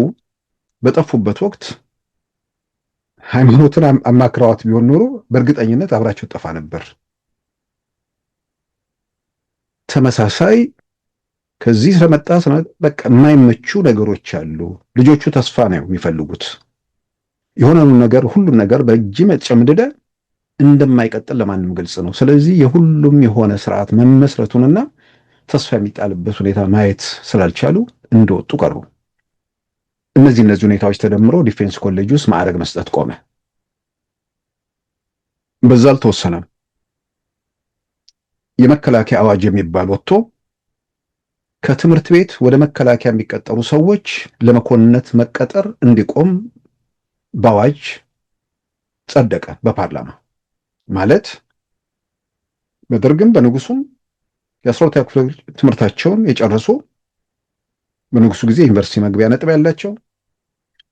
በጠፉበት ወቅት ሃይማኖትን አማክረዋት ቢሆን ኖሮ በእርግጠኝነት አብራቸው ጠፋ ነበር። ተመሳሳይ ከዚህ ስለመጣ በቃ የማይመቹ ነገሮች አሉ። ልጆቹ ተስፋ ነው የሚፈልጉት። የሆነውን ነገር ሁሉም ነገር በእጅ መጨምደደ እንደማይቀጥል ለማንም ግልጽ ነው። ስለዚህ የሁሉም የሆነ ስርዓት መመስረቱንና ተስፋ የሚጣልበት ሁኔታ ማየት ስላልቻሉ እንደወጡ ቀሩ። እነዚህ ሁኔታዎች ተደምሮ ዲፌንስ ኮሌጅ ውስጥ ማዕረግ መስጠት ቆመ። በዛ አልተወሰነም። የመከላከያ አዋጅ የሚባል ወጥቶ ከትምህርት ቤት ወደ መከላከያ የሚቀጠሩ ሰዎች ለመኮንነት መቀጠር እንዲቆም በአዋጅ ጸደቀ በፓርላማ። ማለት በደርግም በንጉሱም የ12ኛ ክፍል ትምህርታቸውን የጨረሱ በንጉሱ ጊዜ ዩኒቨርሲቲ መግቢያ ነጥብ ያላቸው፣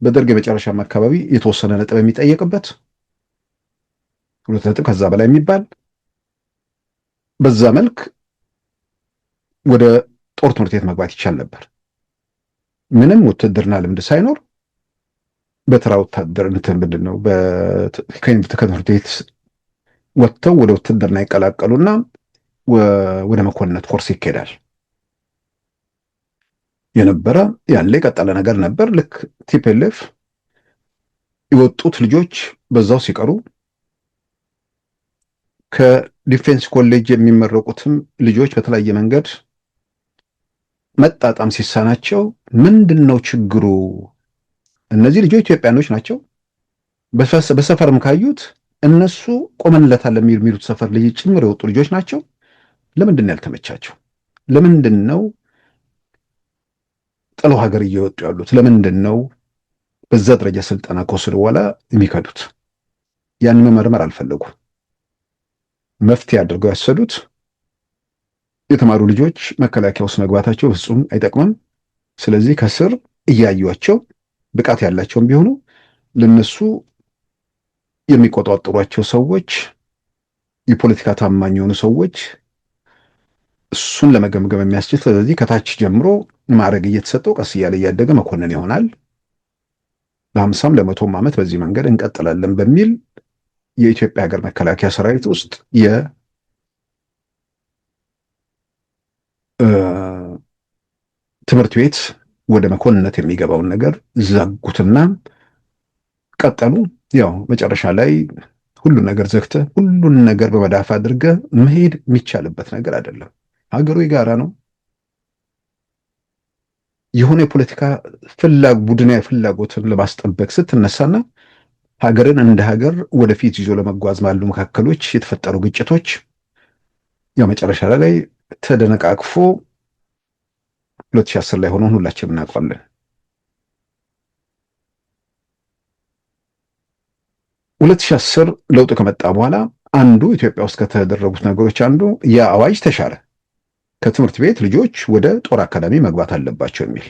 በደርግ የመጨረሻም አካባቢ የተወሰነ ነጥብ የሚጠየቅበት 2 ነጥብ ከዛ በላይ የሚባል በዛ መልክ ወደ ጦር ትምህርት ቤት መግባት ይቻል ነበር። ምንም ውትድርና ልምድ ሳይኖር በተራ ወታደር ምንድነው ከትምህርት ቤት ወጥተው ወደ ውትድርና ይቀላቀሉና ወደ መኮንነት ኮርስ ይካሄዳል። የነበረ ያለ የቀጠለ ነገር ነበር። ልክ ቲፒኤልኤፍ የወጡት ልጆች በዛው ሲቀሩ ከዲፌንስ ኮሌጅ የሚመረቁትም ልጆች በተለያየ መንገድ መጣጣም ሲሳናቸው ምንድነው ችግሩ? እነዚህ ልጆች ኢትዮጵያኖች ናቸው። በሰፈርም ካዩት እነሱ ቆመንለታል የሚሉት ሰፈር ልጅ ጭምር የወጡ ልጆች ናቸው። ለምንድን ነው ያልተመቻቸው? ለምንድን ነው ጥለው ሀገር እየወጡ ያሉት? ለምንድን ነው በዛ ደረጃ ስልጠና ከወሰዱ በኋላ የሚከዱት? ያን መመርመር አልፈለጉም። መፍትሄ አድርገው ያሰዱት የተማሩ ልጆች መከላከያ ውስጥ መግባታቸው ፍጹም አይጠቅምም። ስለዚህ ከስር እያዩቸው ብቃት ያላቸውም ቢሆኑ ለነሱ የሚቆጣጠሯቸው ሰዎች የፖለቲካ ታማኝ የሆኑ ሰዎች እሱን ለመገምገም የሚያስችል፣ ስለዚህ ከታች ጀምሮ ማዕረግ እየተሰጠው ቀስ እያለ እያደገ መኮንን ይሆናል። ለ50ም ለ100ም ዓመት በዚህ መንገድ እንቀጥላለን በሚል የኢትዮጵያ ሀገር መከላከያ ሰራዊት ውስጥ ትምህርት ቤት ወደ መኮንነት የሚገባውን ነገር ዘጉትና ቀጠሉ። ያው መጨረሻ ላይ ሁሉን ነገር ዘግተ ሁሉን ነገር በመዳፍ አድርገ መሄድ የሚቻልበት ነገር አይደለም። ሀገሩ የጋራ ነው። የሆነ የፖለቲካ ቡድናዊ ፍላጎትን ለማስጠበቅ ስትነሳና ሀገርን እንደ ሀገር ወደፊት ይዞ ለመጓዝ ባሉ መካከሎች የተፈጠሩ ግጭቶች ያው መጨረሻ ላይ ተደነቃቅፎ 2010 ላይ ሆኖ ሁላችንም እናውቃለን። 2010 ለውጥ ከመጣ በኋላ አንዱ ኢትዮጵያ ውስጥ ከተደረጉት ነገሮች አንዱ የአዋጅ ተሻረ። ከትምህርት ቤት ልጆች ወደ ጦር አካዳሚ መግባት አለባቸው የሚል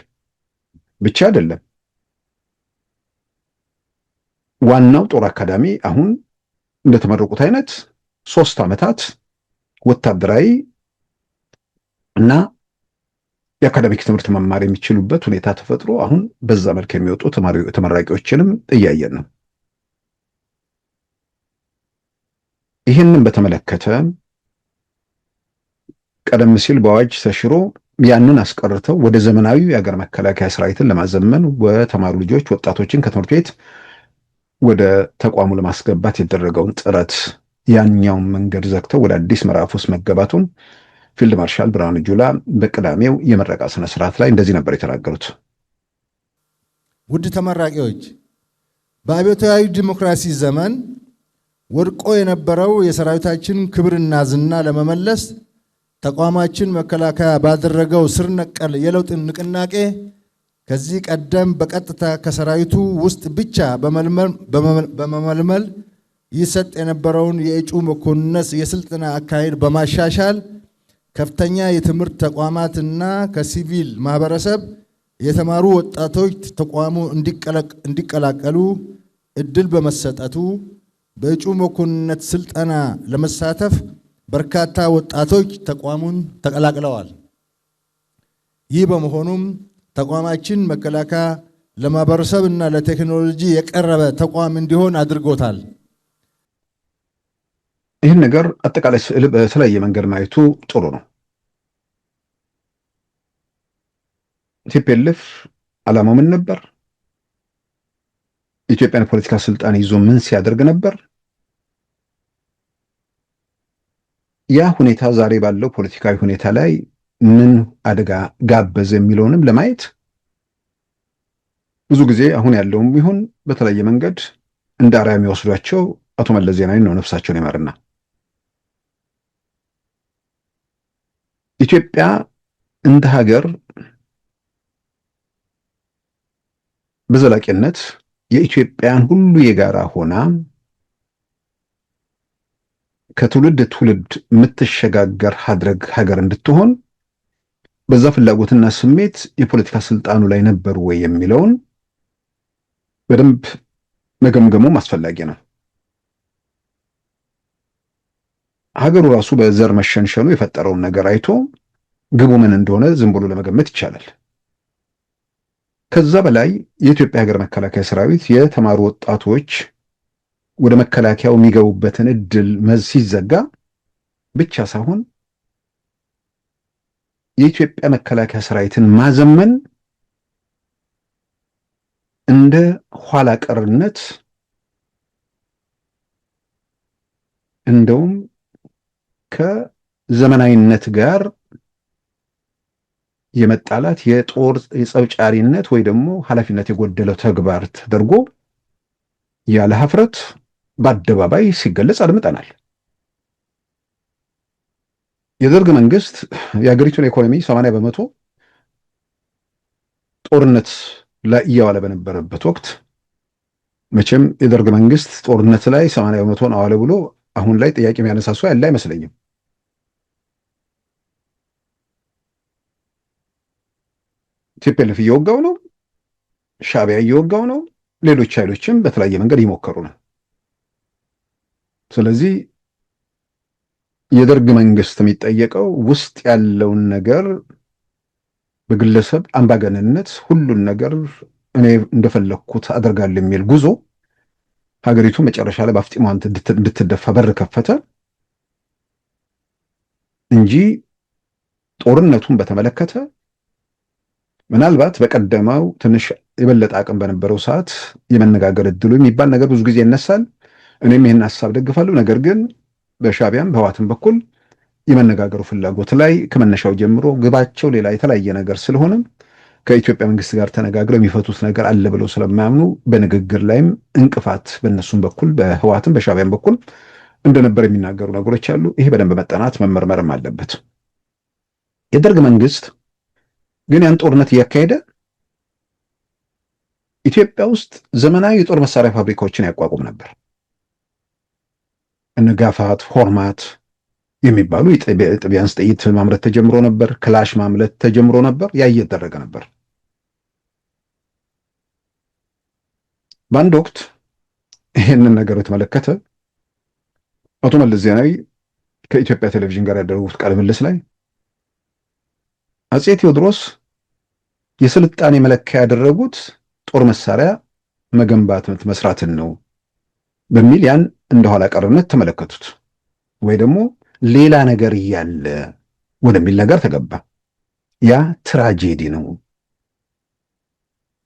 ብቻ አይደለም። ዋናው ጦር አካዳሚ አሁን እንደተመረቁት አይነት 3 ዓመታት ወታደራዊ እና የአካዳሚክ ትምህርት መማር የሚችሉበት ሁኔታ ተፈጥሮ አሁን በዛ መልክ የሚወጡ ተመራቂዎችንም እያየን ነው። ይህንን በተመለከተ ቀደም ሲል በአዋጅ ተሽሮ ያንን አስቀርተው ወደ ዘመናዊ የሀገር መከላከያ ሰራዊትን ለማዘመን በተማሩ ልጆች ወጣቶችን ከትምህርት ቤት ወደ ተቋሙ ለማስገባት የተደረገውን ጥረት ያኛውን መንገድ ዘግተው ወደ አዲስ ምዕራፍ ውስጥ መገባቱን ፊልድ ማርሻል ብርሃኑ ጁላ በቅዳሜው የምረቃ ስነ ስርዓት ላይ እንደዚህ ነበር የተናገሩት። ውድ ተመራቂዎች፣ በአብዮታዊ ዲሞክራሲ ዘመን ወድቆ የነበረው የሰራዊታችን ክብርና ዝና ለመመለስ ተቋማችን መከላከያ ባደረገው ስር ነቀል የለውጥ ንቅናቄ ከዚህ ቀደም በቀጥታ ከሰራዊቱ ውስጥ ብቻ በመመልመል ይሰጥ የነበረውን የእጩ መኮንነት የስልጠና አካሄድ በማሻሻል ከፍተኛ የትምህርት ተቋማትና ከሲቪል ማህበረሰብ የተማሩ ወጣቶች ተቋሙ እንዲቀላቀሉ እድል በመሰጠቱ በእጩ መኮንነት ስልጠና ለመሳተፍ በርካታ ወጣቶች ተቋሙን ተቀላቅለዋል። ይህ በመሆኑም ተቋማችን መከላከያ ለማህበረሰብ እና ለቴክኖሎጂ የቀረበ ተቋም እንዲሆን አድርጎታል። ይህን ነገር አጠቃላይ ስዕል በተለያየ መንገድ ማየቱ ጥሩ ነው። ቲፒኤልኤፍ ዓላማው ምን ነበር? ኢትዮጵያን ፖለቲካ ስልጣን ይዞ ምን ሲያደርግ ነበር? ያ ሁኔታ ዛሬ ባለው ፖለቲካዊ ሁኔታ ላይ ምን አደጋ ጋበዘ የሚለውንም ለማየት ብዙ ጊዜ አሁን ያለውም ይሁን በተለያየ መንገድ እንደ አርአያ የሚወስዷቸው አቶ መለስ ዜናዊ ነው፣ ነፍሳቸውን ይማርና። ኢትዮጵያ እንደ ሀገር በዘላቂነት የኢትዮጵያን ሁሉ የጋራ ሆና ከትውልድ ትውልድ የምትሸጋገር ሀገር እንድትሆን በዛ ፍላጎትና ስሜት የፖለቲካ ስልጣኑ ላይ ነበሩ ወይ የሚለውን በደንብ መገምገሙም አስፈላጊ ነው። ሀገሩ ራሱ በዘር መሸንሸኑ የፈጠረውን ነገር አይቶ ግቡ ምን እንደሆነ ዝም ብሎ ለመገመት ይቻላል። ከዛ በላይ የኢትዮጵያ ሀገር መከላከያ ሰራዊት የተማሩ ወጣቶች ወደ መከላከያው የሚገቡበትን እድል ሲዘጋ ብቻ ሳይሆን የኢትዮጵያ መከላከያ ሰራዊትን ማዘመን እንደ ኋላ ቀርነት እንደውም ከዘመናዊነት ጋር የመጣላት የጦር የጸብጫሪነት ወይ ደግሞ ኃላፊነት የጎደለው ተግባር ተደርጎ ያለ ሀፍረት በአደባባይ ሲገለጽ አድምጠናል። የደርግ መንግስት የሀገሪቱን ኢኮኖሚ 80% ጦርነት ላይ እያዋለ በነበረበት ወቅት መቼም የደርግ መንግስት ጦርነት ላይ 80% አዋለ ብሎ አሁን ላይ ጥያቄ የሚያነሳሱ ያለ አይመስለኝም። ቲፒኤልኤፍ እየወጋው ነው፣ ሻዕቢያ እየወጋው ነው፣ ሌሎች ኃይሎችም በተለያየ መንገድ እየሞከሩ ነው። ስለዚህ የደርግ መንግስት የሚጠየቀው ውስጥ ያለውን ነገር በግለሰብ አምባገነንነት ሁሉን ነገር እኔ እንደፈለግኩት አደርጋለሁ የሚል ጉዞ ሀገሪቱ መጨረሻ ላይ በአፍጢሟ እንድትደፋ በር ከፈተ እንጂ ጦርነቱን በተመለከተ ምናልባት በቀደመው ትንሽ የበለጠ አቅም በነበረው ሰዓት የመነጋገር እድሉ የሚባል ነገር ብዙ ጊዜ ይነሳል። እኔም ይህን ሀሳብ ደግፋለሁ። ነገር ግን በሻዕቢያም በህወሓትም በኩል የመነጋገሩ ፍላጎት ላይ ከመነሻው ጀምሮ ግባቸው ሌላ የተለያየ ነገር ስለሆነ ከኢትዮጵያ መንግስት ጋር ተነጋግረው የሚፈቱት ነገር አለ ብለው ስለማያምኑ በንግግር ላይም እንቅፋት በእነሱም በኩል በህወሓትም በሻዕቢያም በኩል እንደነበር የሚናገሩ ነገሮች አሉ። ይሄ በደንብ መጠናት መመርመርም አለበት። የደርግ መንግስት ግን ያን ጦርነት እያካሄደ ኢትዮጵያ ውስጥ ዘመናዊ የጦር መሳሪያ ፋብሪካዎችን ያቋቁም ነበር። እነ ጋፋት፣ ሆርማት የሚባሉ ቢያንስ ጥይት ማምረት ተጀምሮ ነበር። ክላሽ ማምረት ተጀምሮ ነበር። ያ እየተደረገ ነበር። በአንድ ወቅት ይህንን ነገር የተመለከተ አቶ መለስ ዜናዊ ከኢትዮጵያ ቴሌቪዥን ጋር ያደረጉት ቃለ ምልልስ ላይ አፄ ቴዎድሮስ የስልጣኔ መለኪያ ያደረጉት ጦር መሳሪያ መገንባት መስራትን ነው በሚል ያን እንደኋላ ቀርነት ተመለከቱት። ወይ ደግሞ ሌላ ነገር እያለ ወደሚል ነገር ተገባ። ያ ትራጄዲ ነው፣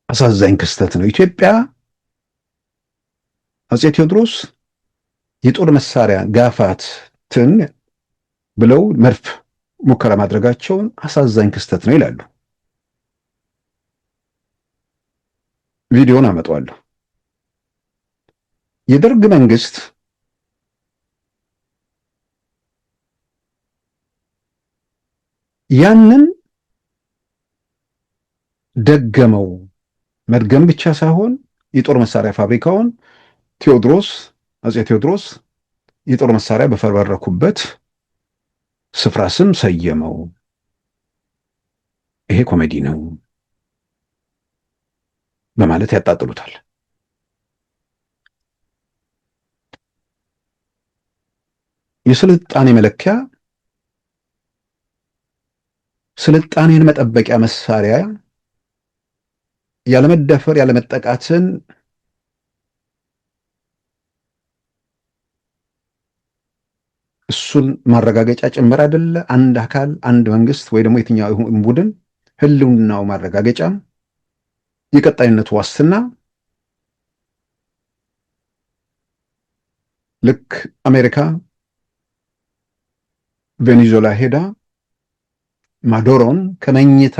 አሳዛኝ ክስተት ነው። ኢትዮጵያ አፄ ቴዎድሮስ የጦር መሳሪያ ጋፋትን ብለው መድፍ ሙከራ ማድረጋቸውን አሳዛኝ ክስተት ነው ይላሉ። ቪዲዮን አመጣዋለሁ። የደርግ መንግስት ያንን ደገመው። መድገም ብቻ ሳይሆን የጦር መሳሪያ ፋብሪካውን አፄ ቴዎድሮስ የጦር መሳሪያ በፈበረኩበት ስፍራ ስም ሰየመው። ይሄ ኮሜዲ ነው በማለት ያጣጥሉታል። የስልጣኔ መለኪያ ስልጣኔን መጠበቂያ መሳሪያ ያለመደፈር ያለመጠቃትን እሱን ማረጋገጫ ጭምር አይደለ? አንድ አካል አንድ መንግስት ወይ ደግሞ የትኛው ቡድን ህልውናው ማረጋገጫ የቀጣይነቱ ዋስትና ልክ አሜሪካ ቬኔዙዌላ ሄዳ ማዶሮን ከመኝታ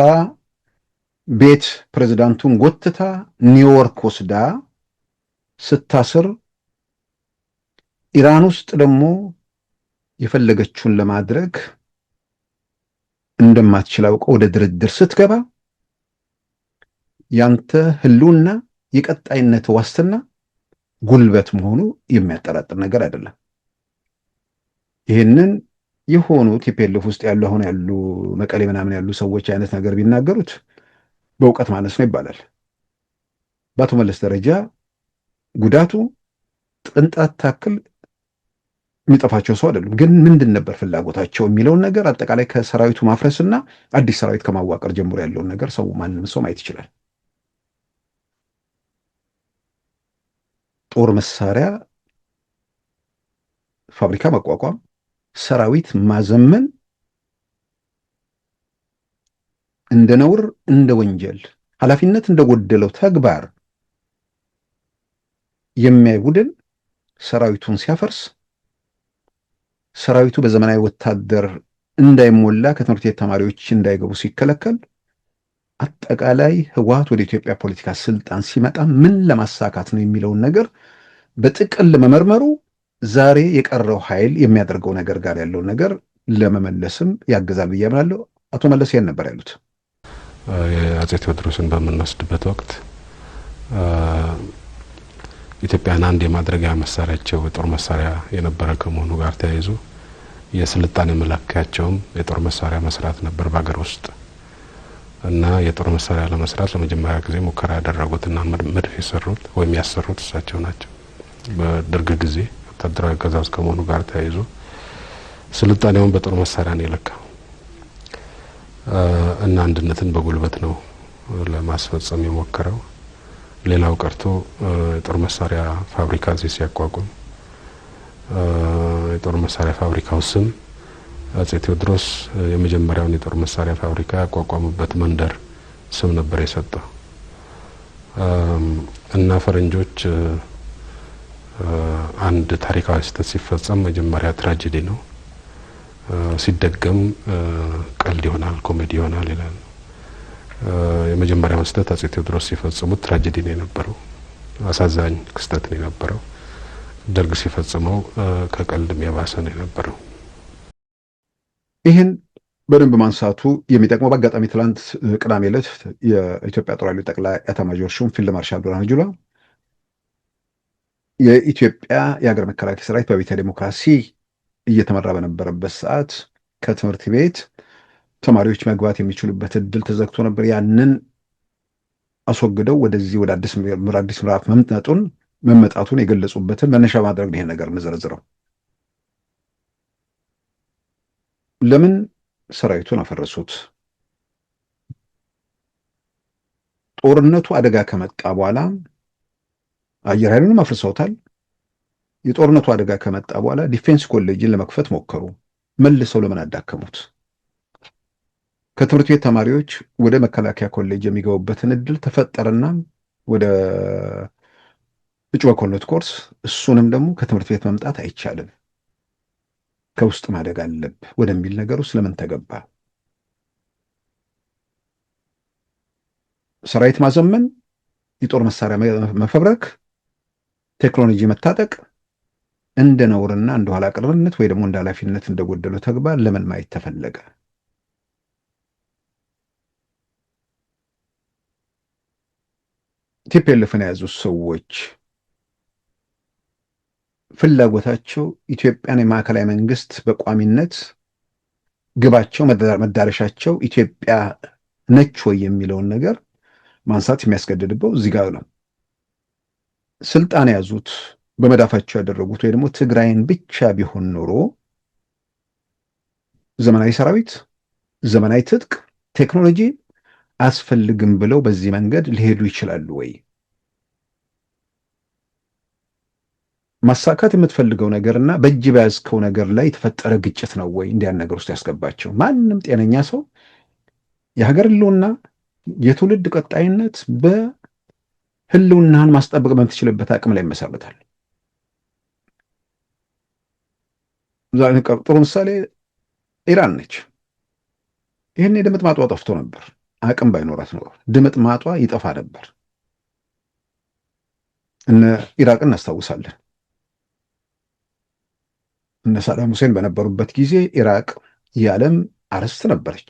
ቤት ፕሬዝዳንቱን ጎትታ ኒውዮርክ ወስዳ ስታስር ኢራን ውስጥ ደግሞ የፈለገችውን ለማድረግ እንደማትችል አውቀው ወደ ድርድር ስትገባ ያንተ ህልውና የቀጣይነት ዋስትና ጉልበት መሆኑ የሚያጠራጥር ነገር አይደለም። ይህንን የሆኑ ቲፒኤልኤፍ ውስጥ ያሉ አሁን ያሉ መቀሌ ምናምን ያሉ ሰዎች አይነት ነገር ቢናገሩት በእውቀት ማነስ ነው ይባላል። በአቶ መለስ ደረጃ ጉዳቱ ቅንጣት ታክል የሚጠፋቸው ሰው አይደሉም። ግን ምንድን ነበር ፍላጎታቸው የሚለውን ነገር አጠቃላይ ከሰራዊቱ ማፍረስና አዲስ ሰራዊት ከማዋቀር ጀምሮ ያለውን ነገር ሰው ማንም ሰው ማየት ይችላል። ጦር መሳሪያ ፋብሪካ ማቋቋም፣ ሰራዊት ማዘመን እንደ ነውር እንደ ወንጀል ኃላፊነት እንደጎደለው ተግባር የሚያይ ቡድን ሰራዊቱን ሲያፈርስ ሰራዊቱ በዘመናዊ ወታደር እንዳይሞላ ከትምህርት ቤት ተማሪዎች እንዳይገቡ ሲከለከል አጠቃላይ ህወሓት ወደ ኢትዮጵያ ፖለቲካ ስልጣን ሲመጣ ምን ለማሳካት ነው የሚለውን ነገር በጥቅል መመርመሩ ዛሬ የቀረው ኃይል የሚያደርገው ነገር ጋር ያለውን ነገር ለመመለስም ያግዛል ብዬ አምናለሁ። አቶ መለስ ይሄን ነበር ያሉት። የአፄ ቴዎድሮስን በምንወስድበት ወቅት ኢትዮጵያን አንድ የማድረጊያ መሳሪያቸው የጦር መሳሪያ የነበረ ከመሆኑ ጋር ተያይዞ የስልጣኔ መለኪያቸውም የጦር መሳሪያ መስራት ነበር በአገር ውስጥ እና የጦር መሳሪያ ለመስራት ለመጀመሪያ ጊዜ ሙከራ ያደረጉትና መድፍ የሰሩት ወይም ያሰሩት እሳቸው ናቸው። በደርግ ጊዜ ወታደራዊ አገዛዝ ከመሆኑ ጋር ተያይዞ ስልጣኔውን በጦር መሳሪያ ነው የለካው እና አንድነትን በጉልበት ነው ለማስፈጸም የሞከረው። ሌላው ቀርቶ የጦር መሳሪያ ፋብሪካ እዚህ ሲያቋቁም የጦር መሳሪያ ፋብሪካው ስም አፄ ቴዎድሮስ የመጀመሪያውን የጦር መሳሪያ ፋብሪካ ያቋቋሙበት መንደር ስም ነበር የሰጠው እና ፈረንጆች አንድ ታሪካዊ ስህተት ሲፈጸም መጀመሪያ ትራጀዲ ነው፣ ሲደገም ቀልድ ይሆናል፣ ኮሜዲ ይሆናል ይላል። የመጀመሪያውን ስህተት አፄ ቴዎድሮስ ሲፈጽሙት ትራጀዲ ነው የነበረው፣ አሳዛኝ ክስተት ነው የነበረው። ደርግ ሲፈጽመው ከቀልድም የባሰ ነው የነበረው። ይህን በደንብ ማንሳቱ የሚጠቅመው በአጋጣሚ ትላንት ቅዳሜ ዕለት የኢትዮጵያ ጦር ኃይሎች ጠቅላይ ኤታማዦር ሹም ፊልድ ማርሻል ብርሃኑ ጁላ የኢትዮጵያ የሀገር መከላከያ ሰራዊት በቤተ ዲሞክራሲ እየተመራ በነበረበት ሰዓት ከትምህርት ቤት ተማሪዎች መግባት የሚችሉበት እድል ተዘግቶ ነበር። ያንን አስወግደው ወደዚህ ወደ አዲስ ምዕራፍ መመጣቱን የገለጹበትን መነሻ ማድረግ ነው ይሄን ነገር መዘርዝረው። ለምን ሰራዊቱን አፈረሱት? ጦርነቱ አደጋ ከመጣ በኋላ አየር ኃይሉንም አፍርሰውታል። የጦርነቱ አደጋ ከመጣ በኋላ ዲፌንስ ኮሌጅን ለመክፈት ሞከሩ። መልሰው ለምን አዳከሙት? ከትምህርት ቤት ተማሪዎች ወደ መከላከያ ኮሌጅ የሚገቡበትን እድል ተፈጠረና ወደ እጩ መኮንነት ኮርስ፣ እሱንም ደግሞ ከትምህርት ቤት መምጣት አይቻልም ከውስጥ ማደግ አለብህ ወደሚል ነገር ውስጥ ለምን ተገባ? ሰራዊት ማዘመን፣ የጦር መሳሪያ መፈብረክ፣ ቴክኖሎጂ መታጠቅ እንደ ነውርና እንደ ኋላ ቀርነት ወይ ደግሞ እንደ ኃላፊነት እንደጎደለው ተግባር ለምን ማየት ተፈለገ? ቲፒኤልኤፍን የያዙ ሰዎች ፍላጎታቸው ኢትዮጵያን የማዕከላዊ መንግስት በቋሚነት ግባቸው መዳረሻቸው ኢትዮጵያ ነች ወይ የሚለውን ነገር ማንሳት የሚያስገድድበው እዚህ ጋር ነው። ስልጣን የያዙት በመዳፋቸው ያደረጉት ወይ ደግሞ ትግራይን ብቻ ቢሆን ኖሮ ዘመናዊ ሰራዊት፣ ዘመናዊ ትጥቅ፣ ቴክኖሎጂ አስፈልግም ብለው በዚህ መንገድ ሊሄዱ ይችላሉ ወይ? ማሳካት የምትፈልገው ነገርና በእጅ በያዝከው ነገር ላይ የተፈጠረ ግጭት ነው ወይ እንዲያን ነገር ውስጥ ያስገባቸው? ማንም ጤነኛ ሰው የሀገር ህልውና፣ የትውልድ ቀጣይነት በህልውናህን ማስጠበቅ በምትችልበት አቅም ላይ ይመሰረታል። ጥሩ ምሳሌ ኢራን ነች። ይህን የድምጥ ማጧ ጠፍቶ ነበር። አቅም ባይኖራት ነው ድምጥ ማጧ ይጠፋ ነበር። እነ ኢራቅን እናስታውሳለን። እነ ሳዳም ሁሴን በነበሩበት ጊዜ ኢራቅ የዓለም አርዕስት ነበረች።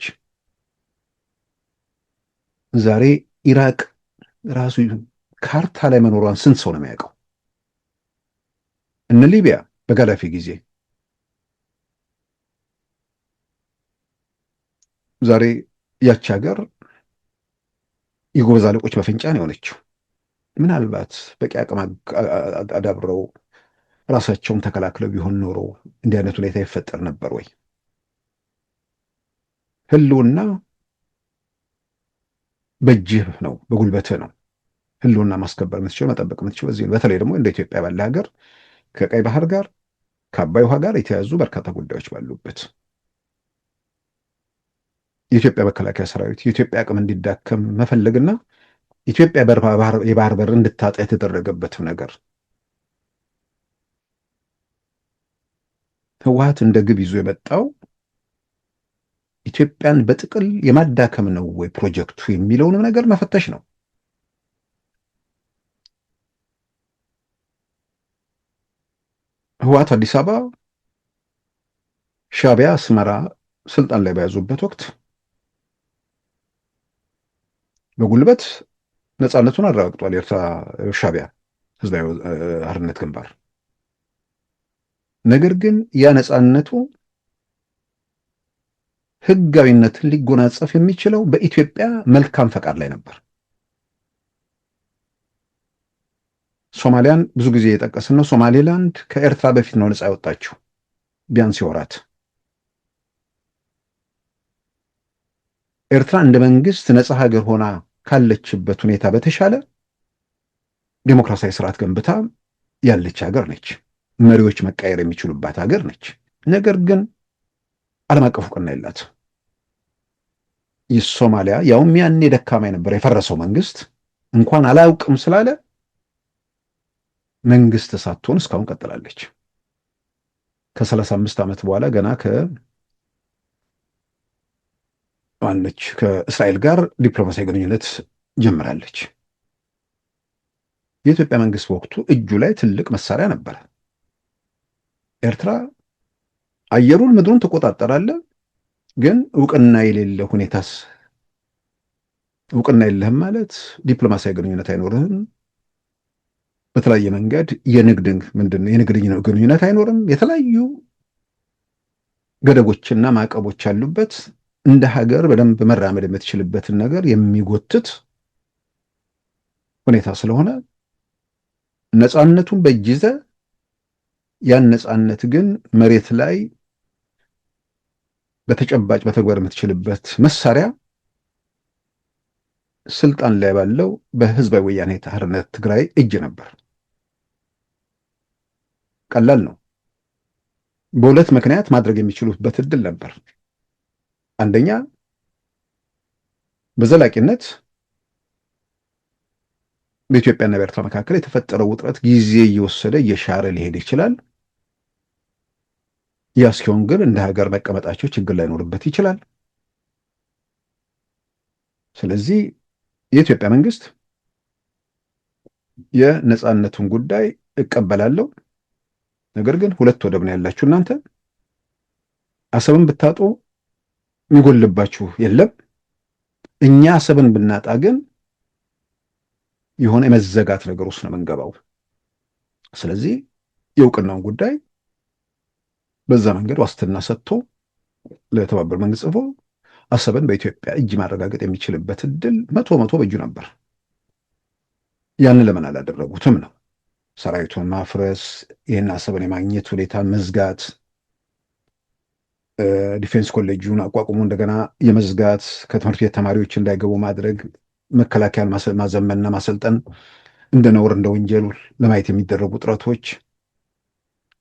ዛሬ ኢራቅ ራሱ ካርታ ላይ መኖሯን ስንት ሰው ነው የሚያውቀው? እነ ሊቢያ በጋዳፊ ጊዜ፣ ዛሬ ያች ሀገር የጎበዝ አለቆች መፈንጫ ነው የሆነችው። ምናልባት በቂ አቅም አዳብረው ራሳቸውን ተከላክለው ቢሆን ኖሮ እንዲህ አይነት ሁኔታ ይፈጠር ነበር ወይ? ህልውና በእጅህ ነው፣ በጉልበትህ ነው ህልውና ማስከበር የምትችለው መጠበቅ የምትችለው እዚህ። በተለይ ደግሞ እንደ ኢትዮጵያ ባለ ሀገር ከቀይ ባህር ጋር ከአባይ ውሃ ጋር የተያዙ በርካታ ጉዳዮች ባሉበት የኢትዮጵያ መከላከያ ሰራዊት የኢትዮጵያ አቅም እንዲዳከም መፈለግና ኢትዮጵያ የባህር በር እንድታጣ የተደረገበትም ነገር ህወሓት እንደ ግብ ይዞ የመጣው ኢትዮጵያን በጥቅል የማዳከም ነው ወይ ፕሮጀክቱ የሚለውንም ነገር መፈተሽ ነው። ህወሓት አዲስ አበባ፣ ሻዕቢያ አስመራ ስልጣን ላይ በያዙበት ወቅት በጉልበት ነፃነቱን አረጋግጧል። የኤርትራ ሻዕቢያ ህዝባዊ ሓርነት ግንባር። ነገር ግን ያ ነፃነቱ ህጋዊነትን ሊጎናጸፍ የሚችለው በኢትዮጵያ መልካም ፈቃድ ላይ ነበር። ሶማሊያን ብዙ ጊዜ የጠቀስን ነው። ሶማሌላንድ ከኤርትራ በፊት ነው ነፃ ያወጣችው ቢያንስ ወራት። ኤርትራ እንደ መንግስት ነፃ ሀገር ሆና ካለችበት ሁኔታ በተሻለ ዴሞክራሲያዊ ስርዓት ገንብታ ያለች ሀገር ነች። መሪዎች መቃየር የሚችሉባት ሀገር ነች። ነገር ግን ዓለም አቀፍ እውቅና የላት። የሶማሊያ ያውም ያኔ ደካማ የነበረ የፈረሰው መንግስት እንኳን አላውቅም ስላለ መንግስት ሳትሆን እስካሁን ቀጥላለች። ከ35 ዓመት በኋላ ገና ከእስራኤል ጋር ዲፕሎማሲያዊ ግንኙነት ጀምራለች። የኢትዮጵያ መንግስት በወቅቱ እጁ ላይ ትልቅ መሳሪያ ነበረ። ኤርትራ አየሩን ምድሩን ትቆጣጠራለ፣ ግን እውቅና የሌለ ሁኔታስ እውቅና የለህም ማለት ዲፕሎማሲያዊ ግንኙነት አይኖርህም። በተለያየ መንገድ የንግድ ግንኙነት አይኖርም። የተለያዩ ገደቦችና ማዕቀቦች ያሉበት እንደ ሀገር በደንብ መራመድ የምትችልበትን ነገር የሚጎትት ሁኔታ ስለሆነ ነፃነቱን በእጅ ይዘህ ያን ነፃነት ግን መሬት ላይ በተጨባጭ በተግባር የምትችልበት መሳሪያ ስልጣን ላይ ባለው በህዝባዊ ወያኔ ሓርነት ትግራይ እጅ ነበር። ቀላል ነው። በሁለት ምክንያት ማድረግ የሚችሉበት እድል ነበር። አንደኛ በዘላቂነት በኢትዮጵያና በኤርትራ መካከል የተፈጠረው ውጥረት ጊዜ እየወሰደ እየሻረ ሊሄድ ይችላል። ያ ሲሆን ግን እንደ ሀገር መቀመጣቸው ችግር ላይኖርበት ይችላል። ስለዚህ የኢትዮጵያ መንግስት የነፃነቱን ጉዳይ እቀበላለሁ፣ ነገር ግን ሁለት ወደብ ነው ያላችሁ እናንተ፣ አሰብን ብታጡ የሚጎልባችሁ የለም፣ እኛ አሰብን ብናጣ ግን የሆነ የመዘጋት ነገር ውስጥ ነው የምንገባው። ስለዚህ የእውቅናውን ጉዳይ በዛ መንገድ ዋስትና ሰጥቶ ለተባበሩት መንግስት ጽፎ አሰብን በኢትዮጵያ እጅ ማረጋገጥ የሚችልበት እድል 100% በእጁ ነበር። ያንን ለምን አላደረጉትም ነው? ሰራዊቱን ማፍረስ፣ ይህን አሰብን የማግኘት ሁኔታ መዝጋት፣ ዲፌንስ ኮሌጁን አቋቁሞ እንደገና የመዝጋት፣ ከትምህርት ቤት ተማሪዎች እንዳይገቡ ማድረግ፣ መከላከያን ማዘመንና ማሰልጠን እንደ ነውር እንደ ወንጀል ለማየት የሚደረጉ ጥረቶች፣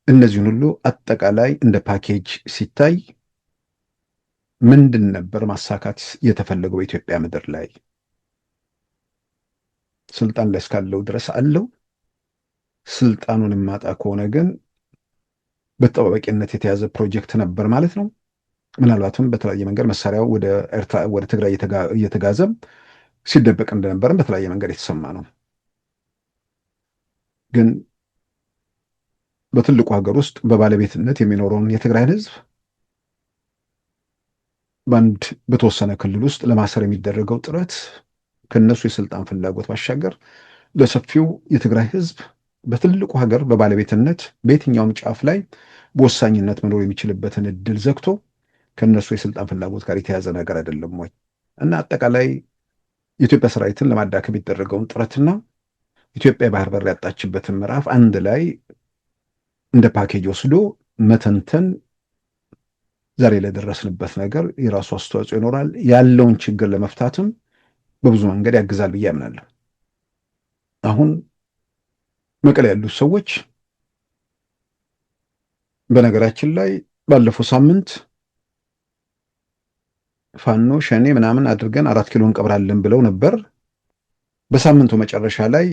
እነዚህን ሁሉ አጠቃላይ እንደ ፓኬጅ ሲታይ ምንድን ነበር ማሳካት የተፈለገው? በኢትዮጵያ ምድር ላይ ስልጣን ላይ እስካለው ድረስ አለው። ስልጣኑን ማጣ ከሆነ ግን በተጠባባቂነት የተያዘ ፕሮጀክት ነበር ማለት ነው። ምናልባትም በተለያየ መንገድ መሳሪያው ወደ ኤርትራ ወደ ትግራይ እየተጋዘም ሲደበቅ እንደነበረም በተለያየ መንገድ የተሰማ ነው። ግን በትልቁ ሀገር ውስጥ በባለቤትነት የሚኖረውን የትግራይን ህዝብ በአንድ በተወሰነ ክልል ውስጥ ለማሰር የሚደረገው ጥረት ከነሱ የስልጣን ፍላጎት ባሻገር ለሰፊው የትግራይ ህዝብ በትልቁ ሀገር በባለቤትነት በየትኛውም ጫፍ ላይ በወሳኝነት መኖር የሚችልበትን እድል ዘግቶ ከነሱ የስልጣን ፍላጎት ጋር የተያዘ ነገር አይደለም ወይ? እና አጠቃላይ የኢትዮጵያ ሰራዊትን ለማዳከም የሚደረገውን ጥረትና ኢትዮጵያ ባህር በር ያጣችበትን ምዕራፍ አንድ ላይ እንደ ፓኬጅ ወስዶ መተንተን ዛሬ ለደረስንበት ነገር የራሱ አስተዋጽኦ ይኖራል። ያለውን ችግር ለመፍታትም በብዙ መንገድ ያግዛል ብዬ አምናለሁ። አሁን መቀሌ ያሉት ሰዎች በነገራችን ላይ ባለፈው ሳምንት ፋኖ ሸኔ ምናምን አድርገን 4 ኪሎ እንቀብራለን ብለው ነበር። በሳምንቱ መጨረሻ ላይ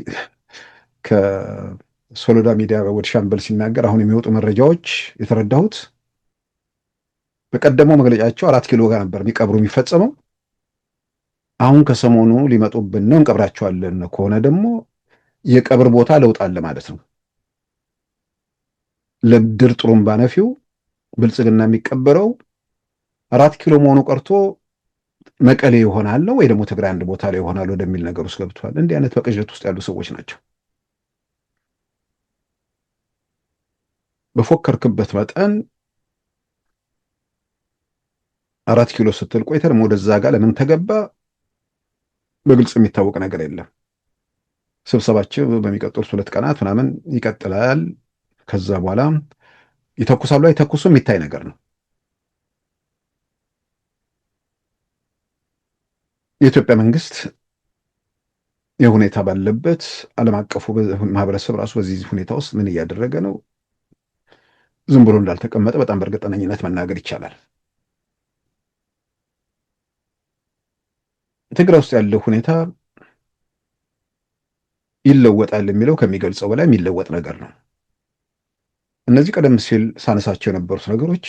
ከሶሎዳ ሚዲያ ወደ ሻምበል ሲናገር አሁን የሚወጡ መረጃዎች የተረዳሁት በቀደመው መግለጫቸው 4 ኪሎ ጋር ነበር የሚቀብሩ የሚፈጸመው። አሁን ከሰሞኑ ሊመጡብን ነው እንቀብራቸዋለን ከሆነ ደግሞ የቀብር ቦታ ለውጥ አለ ማለት ነው። ለብድር ጥሩምባ ነፊው ብልጽግና የሚቀበረው 4 ኪሎ መሆኑ ቀርቶ መቀሌ ይሆናል ወይ ደግሞ ትግራይ አንድ ቦታ ላይ ይሆናል ወደሚል ነገር ውስጥ ገብቷል። እንዲህ አይነት በቅዠት ውስጥ ያሉ ሰዎች ናቸው። በፎከርክበት መጠን 4 ኪሎ ስትል ቆይተህ ደግሞ ወደዛ ጋር ለምን ተገባ በግልጽ የሚታወቅ ነገር የለም። ስብሰባቸው በሚቀጥሉት 2 ቀናት ምናምን ይቀጥላል። ከዛ በኋላ ይተኩሳሉ አይተኩሱ የሚታይ ነገር ነው። የኢትዮጵያ መንግስት የሁኔታ ባለበት ዓለም አቀፉ ማህበረሰብ ራሱ በዚህ ሁኔታ ውስጥ ምን እያደረገ ነው? ዝም ብሎ እንዳልተቀመጠ በጣም በእርግጠኝነት መናገር ይቻላል። ትግራይ ውስጥ ያለው ሁኔታ ይለወጣል የሚለው ከሚገልጸው በላይ የሚለወጥ ነገር ነው። እነዚህ ቀደም ሲል ሳነሳቸው የነበሩት ነገሮች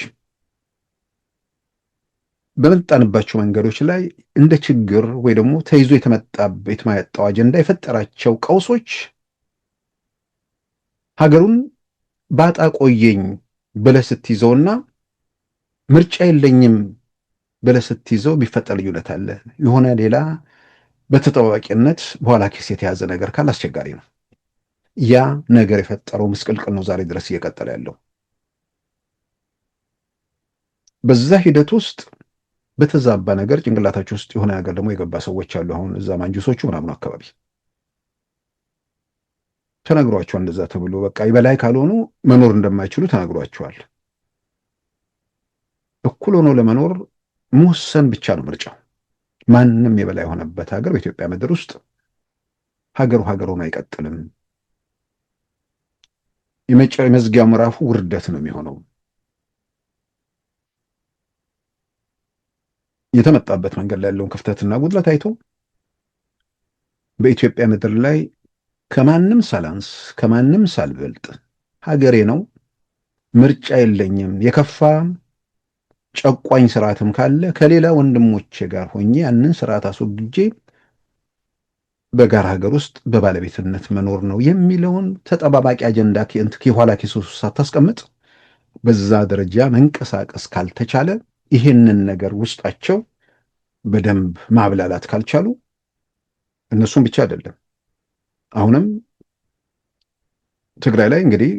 በመጣንባቸው መንገዶች ላይ እንደ ችግር ወይ ደግሞ ተይዞ የተመጣው አጀንዳ የፈጠራቸው ቀውሶች ሀገሩን ባጣ ቆየኝ ብለህ ስትይዘውና ምርጫ የለኝም ብለህ ስትይዘው ቢፈጠር ልዩነት አለ። የሆነ ሌላ በተጠባባቂነት በኋላ ኬስ የተያዘ ነገር ካለ አስቸጋሪ ነው። ያ ነገር የፈጠረው ምስቅልቅል ነው ዛሬ ድረስ እየቀጠለ ያለው። በዛ ሂደት ውስጥ በተዛባ ነገር ጭንቅላታቸው ውስጥ የሆነ ነገር ደግሞ የገባ ሰዎች አሉ። አሁን እዛ ማንጁሶቹ ምናምኑ አካባቢ ተነግሯቸዋል። እንደዛ ተብሎ በቃ የበላይ ካልሆኑ መኖር እንደማይችሉ ተነግሯቸዋል። እኩል ሆኖ ለመኖር መወሰን ብቻ ነው ምርጫው። ማንም የበላይ የሆነበት ሀገር በኢትዮጵያ ምድር ውስጥ ሀገሩ ሆኖ አይቀጥልም። የመዝጊያው ምዕራፉ ውርደት ነው የሚሆነው። የተመጣበት መንገድ ላይ ያለውን ክፍተትና ጉድለት አይቶ በኢትዮጵያ ምድር ላይ ከማንም ሳላንስ ከማንም ሳልበልጥ ሀገሬ ነው፣ ምርጫ የለኝም፣ የከፋ ጨቋኝ ስርዓትም ካለ ከሌላ ወንድሞቼ ጋር ሆኜ ያንን ስርዓት አስወግጄ በጋራ ሀገር ውስጥ በባለቤትነት መኖር ነው የሚለውን ተጠባባቂ አጀንዳ ከኋላ ኪሱ ሳታስቀምጥ በዛ ደረጃ መንቀሳቀስ ካልተቻለ ይህንን ነገር ውስጣቸው በደንብ ማብላላት ካልቻሉ እነሱም ብቻ አይደለም አሁንም ትግራይ ላይ እንግዲህ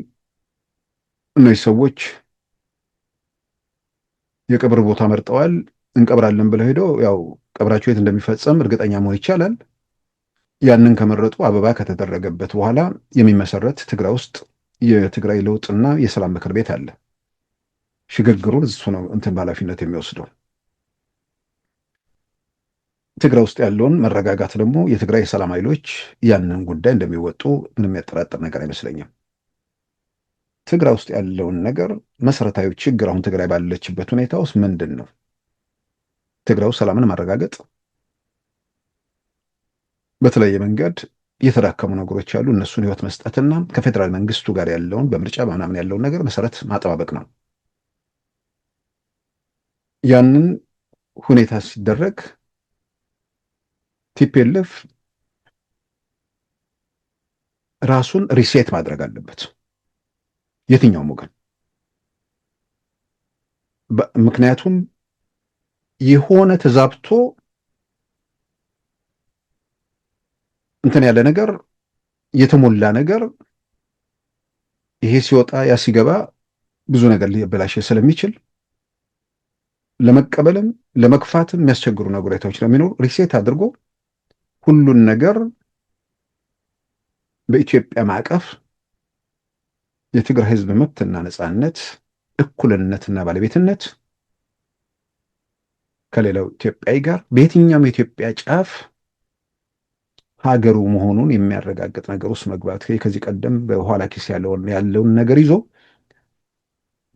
እነዚህ ሰዎች የቀብር ቦታ መርጠዋል። እንቀብራለን ብለው ሄደው ያው ቀብራቸው የት እንደሚፈጸም እርግጠኛ መሆን ይቻላል። ያንን ከመረጡ አበባ ከተደረገበት በኋላ የሚመሰረት ትግራይ ውስጥ የትግራይ ለውጥና የሰላም ምክር ቤት አለ። ሽግግሩን እሱ ነው እንትን በኃላፊነት የሚወስደው። ትግራይ ውስጥ ያለውን መረጋጋት ደግሞ የትግራይ የሰላም ኃይሎች ያንን ጉዳይ እንደሚወጡ ምንም የሚያጠራጥር ነገር አይመስለኝም። ትግራይ ውስጥ ያለውን ነገር መሰረታዊ ችግር አሁን ትግራይ ባለችበት ሁኔታ ውስጥ ምንድን ነው? ትግራይ ውስጥ ሰላምን ማረጋገጥ፣ በተለየ መንገድ የተዳከሙ ነገሮች ያሉ እነሱን ህይወት መስጠትና ከፌዴራል መንግስቱ ጋር ያለውን በምርጫ ምናምን ያለውን ነገር መሰረት ማጠባበቅ ነው። ያንን ሁኔታ ሲደረግ ቲፒኤልኤፍ ራሱን ሪሴት ማድረግ አለበት፣ የትኛውም ወገን። ምክንያቱም የሆነ ተዛብቶ እንትን ያለ ነገር የተሞላ ነገር ይሄ ሲወጣ ያ ሲገባ ብዙ ነገር ሊበላሽ ስለሚችል ለመቀበልም ለመግፋትም የሚያስቸግሩ ነገሮች ስለሚኖሩ ሪሴት አድርጎ ሁሉን ነገር በኢትዮጵያ ማዕቀፍ የትግራይ ህዝብ መብትና ነጻነት፣ እኩልነትና ባለቤትነት ከሌላው ኢትዮጵያዊ ጋር በየትኛውም የኢትዮጵያ ጫፍ ሀገሩ መሆኑን የሚያረጋግጥ ነገር ውስጥ መግባት ከዚህ ቀደም በኋላ ኪስ ያለውን ነገር ይዞ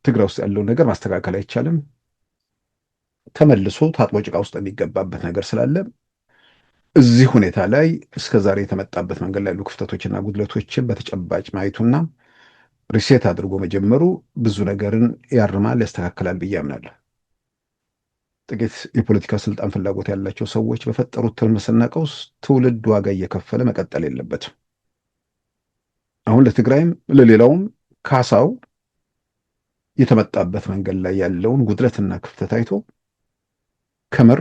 ትግራይ ውስጥ ያለውን ነገር ማስተካከል አይቻልም። ተመልሶ ታጥቦ ጭቃ ውስጥ የሚገባበት ነገር ስላለ እዚህ ሁኔታ ላይ እስከዛሬ የተመጣበት መንገድ ላይ ያሉ ክፍተቶችና ጉድለቶችን በተጨባጭ ማየቱና ሪሴት አድርጎ መጀመሩ ብዙ ነገርን ያርማል፣ ያስተካክላል ብዬ አምናለሁ። ጥቂት የፖለቲካ ስልጣን ፍላጎት ያላቸው ሰዎች በፈጠሩት ትርምስና ቀውስ ትውልድ ዋጋ እየከፈለ መቀጠል የለበትም። አሁን ለትግራይም ለሌላውም ካሳው የተመጣበት መንገድ ላይ ያለውን ጉድለትና ክፍተት አይቶ ከምር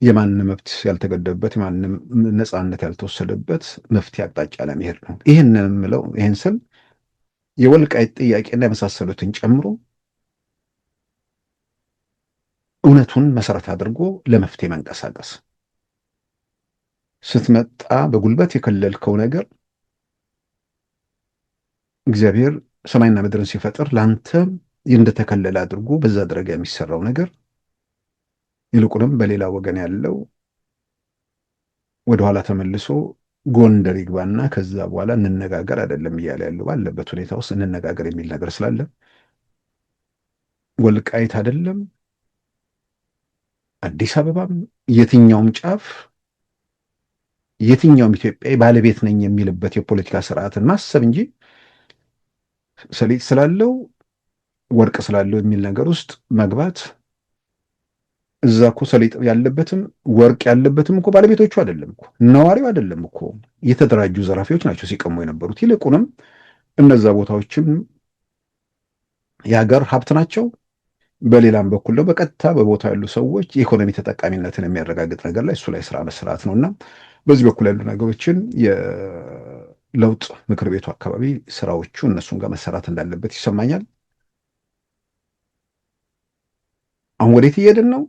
የማንም መብት ያልተገደበበት የማንም ነፃነት ያልተወሰደበት መፍትሄ አቅጣጫ ለመሄድ ነው። ይህን ስል የወልቃይት ጥያቄና የመሳሰሉትን ጨምሮ እውነቱን መሰረት አድርጎ ለመፍትሄ መንቀሳቀስ። ስትመጣ በጉልበት የከለልከው ነገር እግዚአብሔር ሰማይና ምድርን ሲፈጥር ለአንተ እንደተከለለ አድርጎ በዛ ደረጃ የሚሰራው ነገር ይልቁንም በሌላ ወገን ያለው ወደኋላ ተመልሶ ጎንደር ይግባና ከዛ በኋላ እንነጋገር አይደለም እያለ ያለው ባለበት ሁኔታ ውስጥ እንነጋገር የሚል ነገር ስላለ ወልቃይት አይደለም አዲስ አበባም የትኛውም ጫፍ የትኛውም ኢትዮጵያዊ ባለቤት ነኝ የሚልበት የፖለቲካ ስርዓትን ማሰብ እንጂ ሰሊጥ ስላለው ወርቅ ስላለው የሚል ነገር ውስጥ መግባት እዛ እኮ ሰሊጥ ያለበትም ወርቅ ያለበትም እኮ ባለቤቶቹ አይደለም እኮ ነዋሪው አይደለም እኮ የተደራጁ ዘራፊዎች ናቸው ሲቀሙ የነበሩት። ይልቁንም እነዛ ቦታዎችም የሀገር ሀብት ናቸው። በሌላም በኩል ነው በቀጥታ በቦታ ያሉ ሰዎች የኢኮኖሚ ተጠቃሚነትን የሚያረጋግጥ ነገር ላይ እሱ ላይ ስራ መስራት ነውና በዚህ በኩል ያሉ ነገሮችን የለውጥ ምክር ቤቱ አካባቢ ስራዎቹ እነሱን ጋር መሰራት እንዳለበት ይሰማኛል። አሁን ወዴት እየሄድን ነው?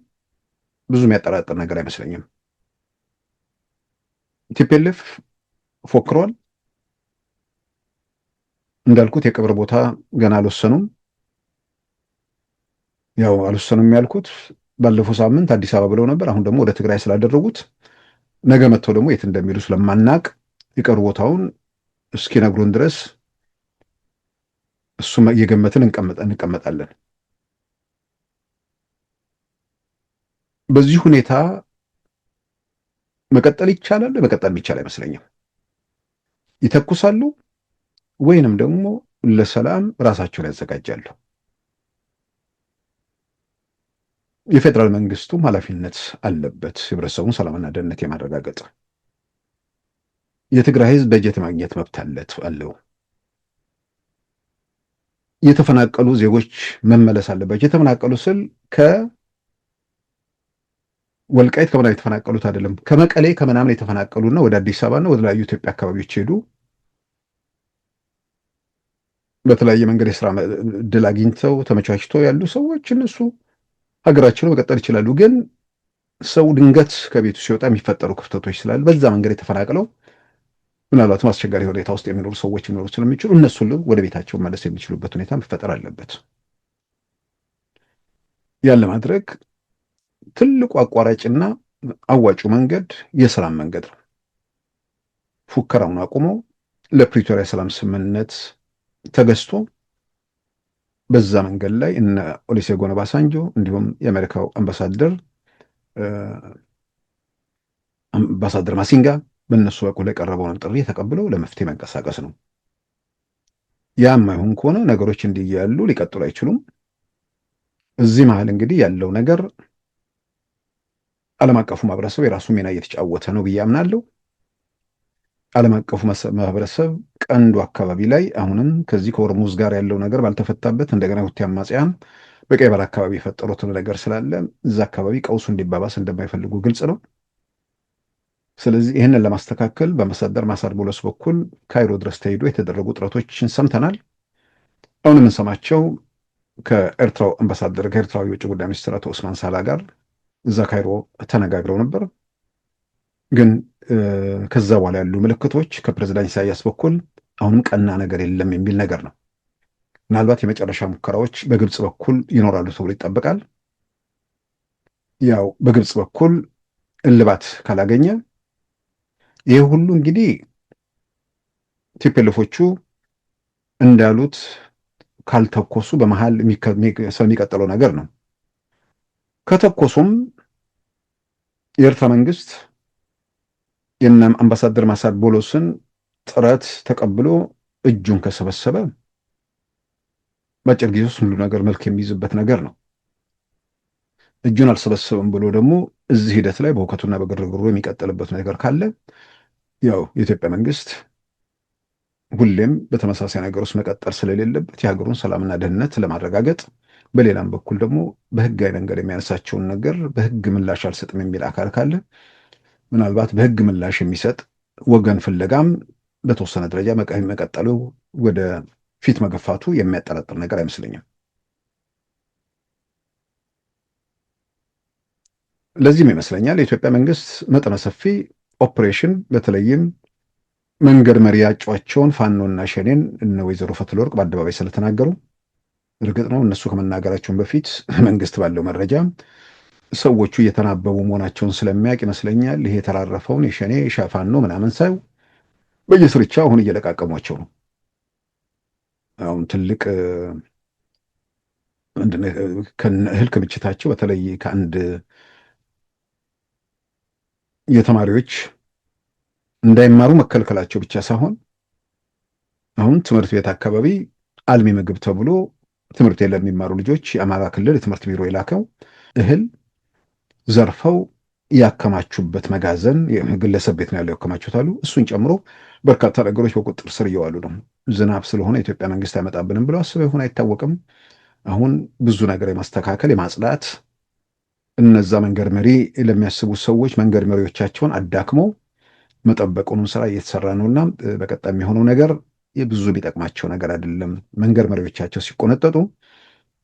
ብዙ የሚያጠራጥር ነገር አይመስለኝም። ቲፒኤልኤፍ ፎክሯል። እንዳልኩት የቀብር ቦታ ገና አልወሰኑም። ያው አልወሰኑም ያልኩት ባለፈው ሳምንት አዲስ አበባ ብለው ነበር። አሁን ደግሞ ወደ ትግራይ ስላደረጉት ነገ መጥተው ደግሞ የት እንደሚሉ ስለማናቅ የቀብር ቦታውን እስኪነግሩን ድረስ እሱ እየገመትን እንቀመጣለን። በዚህ ሁኔታ መቀጠል ይቻላል? መቀጠል የሚቻል አይመስለኝም። ይተኩሳሉ ወይንም ደግሞ ለሰላም ራሳቸውን ያዘጋጃሉ። የፌዴራል መንግስቱም ኃላፊነት አለበት ህብረተሰቡን ሰላምና ደህንነት የማረጋገጥ። የትግራይ ህዝብ በጀት ማግኘት መብት አለው። የተፈናቀሉ ዜጎች መመለስ አለባቸው። የተፈናቀሉ ስል ወልቃይት ከምናምን የተፈናቀሉት አይደለም። ከመቀሌ ከምናምን የተፈናቀሉና ወደ አዲስ አበባና ወደ ተለያዩ ኢትዮጵያ አካባቢዎች ሄዱ በተለያየ መንገድ የስራ እድል አግኝተው ተመቻችተው ያሉ ሰዎች እነሱ ሀገራቸውን መቀጠል ይችላሉ። ግን ሰው ድንገት ከቤቱ ሲወጣ የሚፈጠሩ ክፍተቶች ስላሉ በዛ መንገድ የተፈናቅለው ምናልባትም አስቸጋሪ ሁኔታ ውስጥ የሚኖሩ ሰዎች ሊኖሩ ስለሚችሉ እነሱን ወደ ቤታቸው መለስ የሚችሉበት ሁኔታ መፈጠር አለበት። ያን ለማድረግ ትልቁ አቋራጭና አዋጩ መንገድ የሰላም መንገድ ነው። ፉከራውን አቁመው ለፕሪቶሪያ ሰላም ስምምነት ተገዝቶ በዛ መንገድ ላይ እነ ኦሉሴጉን ኦባሳንጆ እንዲሁም የአሜሪካው አምባሳደር ማሲንጋ በእነሱ በኩል የቀረበውን ጥሪ ተቀብለው ለመፍትሄ መንቀሳቀስ ነው። ያ የማይሆን ከሆነ ነገሮች እንዲህ ያሉ ሊቀጥሉ አይችሉም። እዚህ መሀል እንግዲህ ያለው ነገር ዓለም አቀፉ ማህበረሰብ የራሱ ሚና እየተጫወተ ነው ብዬ አምናለሁ። ዓለም አቀፉ ማህበረሰብ ቀንዱ አካባቢ ላይ አሁንም ከዚህ ከሆርሙዝ ጋር ያለው ነገር ባልተፈታበት እንደገና ሁቲ አማጽያን በቀይ ባህር አካባቢ የፈጠሩትን ነገር ስላለ እዛ አካባቢ ቀውሱ እንዲባባስ እንደማይፈልጉ ግልጽ ነው። ስለዚህ ይህንን ለማስተካከል በአምባሳደር ማሳድ ቦሎስ በኩል ካይሮ ድረስ ተሄዶ የተደረጉ ጥረቶችን ሰምተናል። አሁን የምንሰማቸው ከኤርትራው አምባሳደር ከኤርትራዊ የውጭ ጉዳይ ሚኒስትር አቶ ኡስማን ሳላ ጋር እዛ ካይሮ ተነጋግረው ነበር። ግን ከዛ በኋላ ያሉ ምልክቶች ከፕሬዝዳንት ኢሳያስ በኩል አሁንም ቀና ነገር የለም የሚል ነገር ነው። ምናልባት የመጨረሻ ሙከራዎች በግብፅ በኩል ይኖራሉ ተብሎ ይጠበቃል። ያው በግብፅ በኩል እልባት ካላገኘ ይህ ሁሉ እንግዲህ ቲፒኤልኤፎቹ እንዳሉት ካልተኮሱ በመሃል ስለሚቀጥለው ነገር ነው። ከተኮሱም የኤርትራ መንግስት የነ አምባሳደር ማሳድ ቦሎስን ጥረት ተቀብሎ እጁን ከሰበሰበ በአጭር ጊዜ ውስጥ ሁሉ ነገር መልክ የሚይዝበት ነገር ነው። እጁን አልሰበሰበም ብሎ ደግሞ እዚህ ሂደት ላይ በሁከቱና በግርግሩ የሚቀጥልበት ነገር ካለ ያው የኢትዮጵያ መንግስት ሁሌም በተመሳሳይ ነገር ውስጥ መቀጠል ስለሌለበት የሀገሩን ሰላምና ደህንነት ለማረጋገጥ በሌላም በኩል ደግሞ በህጋዊ መንገድ የሚያነሳቸውን ነገር በህግ ምላሽ አልሰጥም የሚል አካል ካለ ምናልባት በህግ ምላሽ የሚሰጥ ወገን ፍለጋም በተወሰነ ደረጃ መቀጠሉ ወደ ፊት መገፋቱ የሚያጠራጥር ነገር አይመስለኝም። ለዚህም ይመስለኛል የኢትዮጵያ መንግስት መጠነ ሰፊ ኦፕሬሽን በተለይም መንገድ መሪ ያጯቸውን ፋኖና ሸኔን እነ ወይዘሮ ፈትለወርቅ በአደባባይ ስለተናገሩ እርግጥ ነው እነሱ ከመናገራቸውን በፊት መንግስት ባለው መረጃ ሰዎቹ እየተናበቡ መሆናቸውን ስለሚያውቅ ይመስለኛል ይሄ የተራረፈውን የሸኔ ፋኖ ምናምን ሳይው በየስርቻ አሁን እየለቃቀሟቸው ነው። አሁን ትልቅ እህል ክምችታቸው በተለይ ከአንድ የተማሪዎች እንዳይማሩ መከልከላቸው ብቻ ሳይሆን አሁን ትምህርት ቤት አካባቢ አልሚ ምግብ ተብሎ ትምህርት ቤት ለሚማሩ ልጆች የአማራ ክልል የትምህርት ቢሮ የላከው እህል ዘርፈው ያከማቹበት መጋዘን የግለሰብ ቤት ነው ያለው ያከማቹት አሉ። እሱን ጨምሮ በርካታ ነገሮች በቁጥጥር ስር እየዋሉ ነው። ዝናብ ስለሆነ የኢትዮጵያ መንግስት አይመጣብንም ብለው አስበው ይሆን አይታወቅም። አሁን ብዙ ነገር የማስተካከል የማጽዳት እነዛ መንገድ መሪ ለሚያስቡት ሰዎች መንገድ መሪዎቻቸውን አዳክመው መጠበቁንም ስራ እየተሰራ ነውና በቀጣይ የሚሆነው ነገር የብዙ ቢጠቅማቸው ነገር አይደለም። መንገድ መሪዎቻቸው ሲቆነጠጡ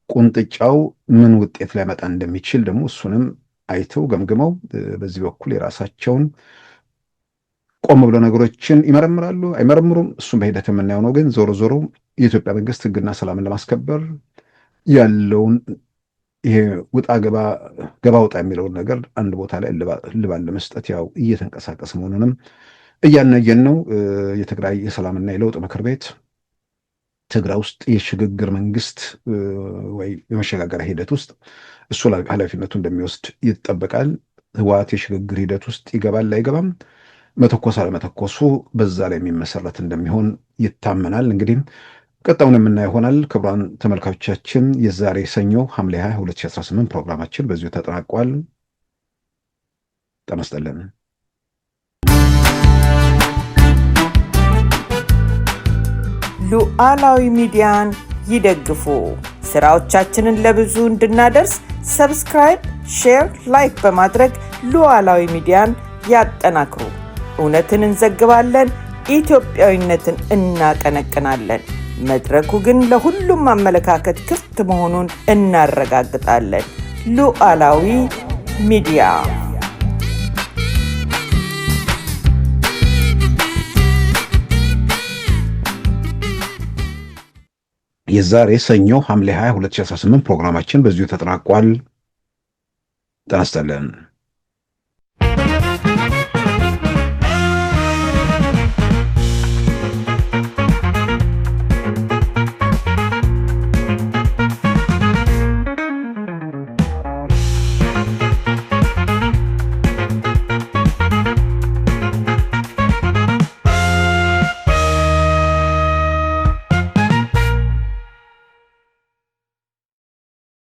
ቁንጥጫው ምን ውጤት ሊያመጣ እንደሚችል ደግሞ እሱንም አይተው ገምግመው በዚህ በኩል የራሳቸውን ቆም ብለው ነገሮችን ይመረምራሉ አይመረምሩም፣ እሱም በሂደት የምናየው ነው። ግን ዞሮ ዞሮ የኢትዮጵያ መንግስት ህግና ሰላምን ለማስከበር ያለውን ይሄ ውጣ ገባ ውጣ የሚለውን ነገር አንድ ቦታ ላይ እልባት ለመስጠት ያው እየተንቀሳቀስ መሆኑንም እያነየን ነው። የትግራይ የሰላምና የለውጥ ምክር ቤት ትግራይ ውስጥ የሽግግር መንግስት ወይ የመሸጋገሪያ ሂደት ውስጥ እሱ ኃላፊነቱ እንደሚወስድ ይጠበቃል። ህወሓት የሽግግር ሂደት ውስጥ ይገባል አይገባም፣ መተኮስ አለመተኮሱ በዛ ላይ የሚመሰረት እንደሚሆን ይታመናል። እንግዲህ ቀጣዩን የምናየው ይሆናል። ክቡራን ተመልካቾቻችን የዛሬ ሰኞ ሐምሌ 20 2018 ፕሮግራማችን በዚሁ ተጠናቋል። ጤና ይስጥልን። ሉዓላዊ ሚዲያን ይደግፉ። ስራዎቻችንን ለብዙ እንድናደርስ ሰብስክራይብ፣ ሼር፣ ላይክ በማድረግ ሉዓላዊ ሚዲያን ያጠናክሩ። እውነትን እንዘግባለን፣ ኢትዮጵያዊነትን እናቀነቅናለን። መድረኩ ግን ለሁሉም አመለካከት ክፍት መሆኑን እናረጋግጣለን። ሉዓላዊ ሚዲያ የዛሬ ሰኞ ሐምሌ 20 2018 ፕሮግራማችን በዚሁ ተጠናቋል። ጤና ይስጥልን።